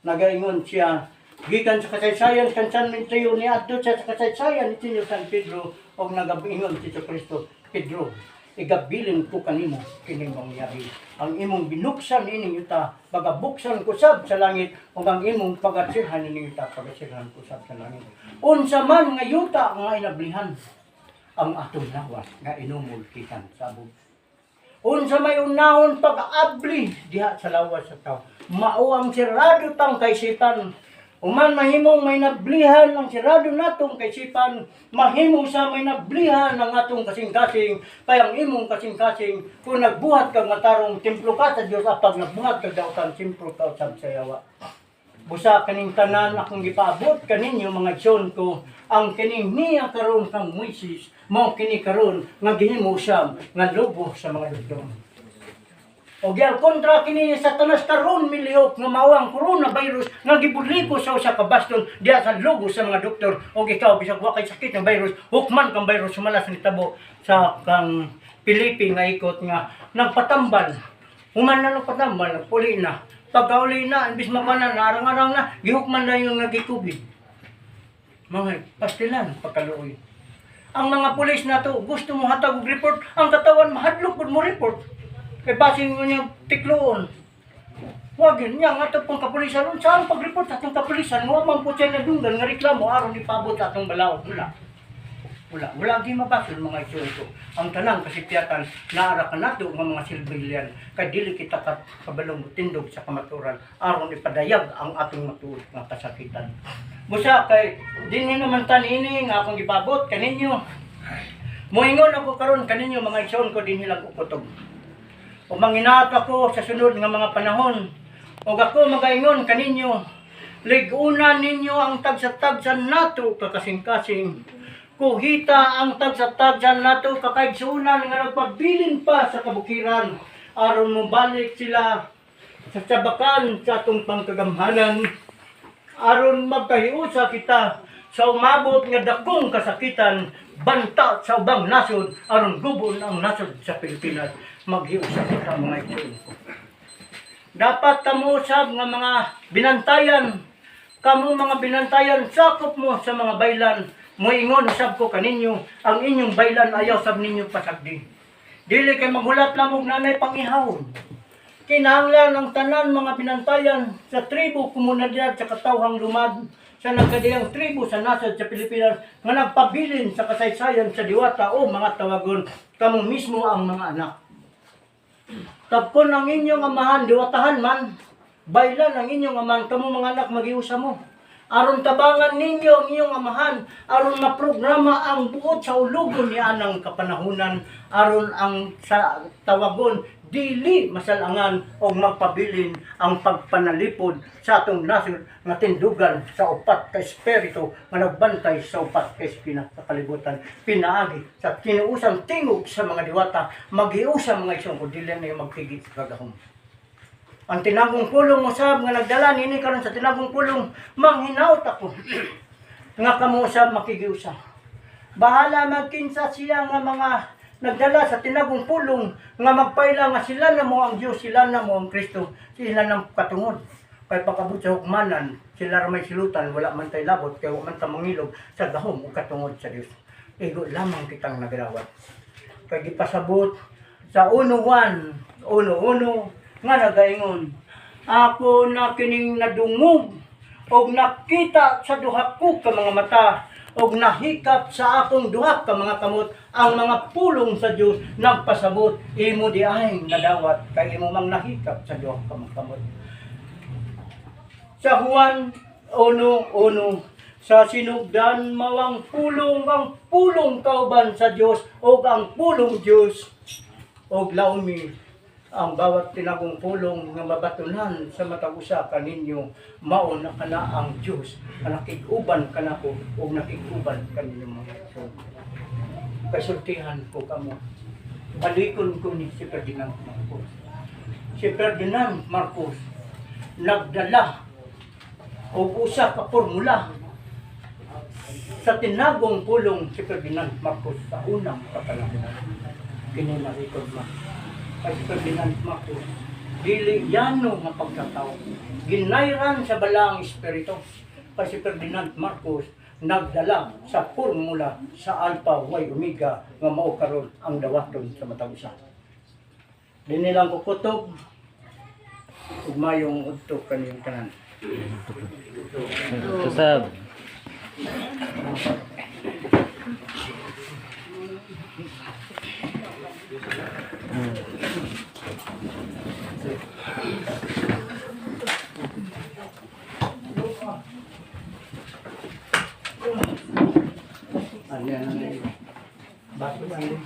Nagaingon siya gikan sa kasaysayan kang San Mateo ni adto sa kasaysayan ni San Pedro og nagaingon si Kristo, Pedro, igabilin ko kanimo kini mong yabi. Ang imong binuksan ining yuta, pagabuksan ko sab sa langit ug ang imong pagatsihan ining yuta, pagatsihan ko sab sa langit. Unsa man nga yuta nga inablihan ang atong lawas nga inumol kitan sa bug. Unsa may unahon pag-abli diha sa lawas sa tao. Mao ang sirado tang kaisipan. Uman mahimong may nablihan ang sirado natong kaisipan, mahimo sa may nablihan ang atong kasing-kasing, kay ang imong kasing-kasing kung nagbuhat kag matarong templo ka sa Dios apag nagbuhat kag daotan templo ka sa sayawa. Busa kaning tanan akong gipaabot kaninyo mga igsoon ko, ang kining niya karon kang Moises mao kini karon nga gihimo siya nga lobo sa mga dugtong. O gyal kontra kini ni Satanas karon milihok nga mao ang coronavirus nga gibuliko sa usa ka baston diha sa logo sa mga doktor. O ikaw bisag wa kay sakit ng virus, hukman kang virus sumalas ni tabo sa kang Pilipi nga ikot nga nagpatambal. Human na nagpatambal, puli na. Pagkauli na, imbis makanan, arang-arang na, gihukman na yung nagikubid. Mga pastilan, pagkaluoy. Ang mga pulis na to, gusto mo hatag og report, ang katawan mahadlok pud mo report. Kay basing mo niyang tikloon. Huwag yun, nga nga ito pong kapulisan, saan pag-report sa atong kapulisan, huwag man po siya nadunggan, nga reklamo, aron ipabot sa atong balaod. Wala di mabasol mga igsoon. Ang tanang kasipyatan, naara ka nato ng mga silbilyan, kay dili kita kabalong tindog sa kamaturan, aron ipadayag ang ating matuod nga kasakitan. Busa kay dinhi naman tan ini nga akong gipabot kaninyo. Moingon ako karon kaninyo mga igsoon ko dinhi lang ukutog. O manginat ako sa sunod nga mga panahon. O ako magaingon kaninyo, liguna ninyo ang tagsa-tagsa nato kakasing-kasing. Kuhita ang tagsa-tagsa nato kakaigsunan nga nagpabilin pa sa kabukiran. Aron mo balik sila sa sabakan sa atong pangkagamhanan. Aron magkahiusa kita sa umabot nga dakong kasakitan, banta sa ubang nasod, aron gubon ang nasod sa Pilipinas. Maghiusa kita mga igsoon ko. Dapat kamo usab nga mga binantayan, kamo mga binantayan, sakop mo sa mga baylan. Moingon usab ko kaninyo, ang inyong baylan ayaw sab ninyo pasagdi. Dili kay maghulat lamog nanay pangihawon. Kinahanglan ang tanan mga binantayan sa tribo, komunidad sa katawhang lumad sa nagkadiyang tribo sa nasod sa Pilipinas nga nagpabilin sa kasaysayan sa diwata o mga tawagon kamo mismo ang mga anak. Tapon ang inyong amahan, diwatahan man, bailan ang inyong amahan, kamo mga anak magiusa mo. Aron tabangan ninyo ang inyong amahan, aron maprograma ang buot sa ulugon ni anang kapanahunan, aron ang sa tawagon, dili masalangan o magpabilin ang pagpanalipod sa atong nasod nga tindugan sa upat ka espiritu nga nagbantay sa upat ka espina sa kalibutan. Pinaagi sa kinuusang tingog sa mga diwata, magiusang mga isong kudilan na magtigit sa kagahom. Ang tinagong pulong usab nga nagdala nini karon sa tinagong pulong, manghinaot ako nga kamo usab makigiusa. Bahala magkinsa siya nga mga nagdala sa tinagong pulong nga magpaila nga sila na mo ang Diyos, sila na mo ang Kristo, sila ng katungod. Kay pagabot sa hukmanan, sila ra may silutan, wala man tay labot, kay wala man ta mangilog sa gahom o katungod sa Dios. Igo lamang kitang nagrawat. Kay gipasabot sa 1:1 nga nagaingon, ako na kining nadungog og nakita sa duha ko ka mga mata og nahikap sa akong duha ka mga kamot ang mga pulong sa Dios nagpasabot imo di ay nadawat kay imo mang nahikap sa duha ka mga kamot. Sa Juan 1:1 sa sinugdan mawang pulong ang pulong kauban sa Dios og ang pulong Dios og laumi ang bawat tinagong pulong nga mabatunan sa matag usa kaninyo mao na kana ang Dios nga nakig-uban kanako ug nakig-uban kaninyo mga igsoon. Kasultihan ko kamo. Balikon ko ni si Ferdinand Marcos. Si Ferdinand Marcos nagdala og usa ka formula sa tinagong pulong si Ferdinand Marcos sa unang kapanahonan. Kini na-record ma. Ay si Ferdinand Marcos, dili yano nga pagkatao. Ginayran sa balang espiritu. Kay si Ferdinand Marcos nagdala sa formula sa Alpha Y Omega nga mao karon ang dawaton sa matag usa. Dinhi lang ko kutob ug mayong udto kaniyong tanan. Tusab. Baso lang din.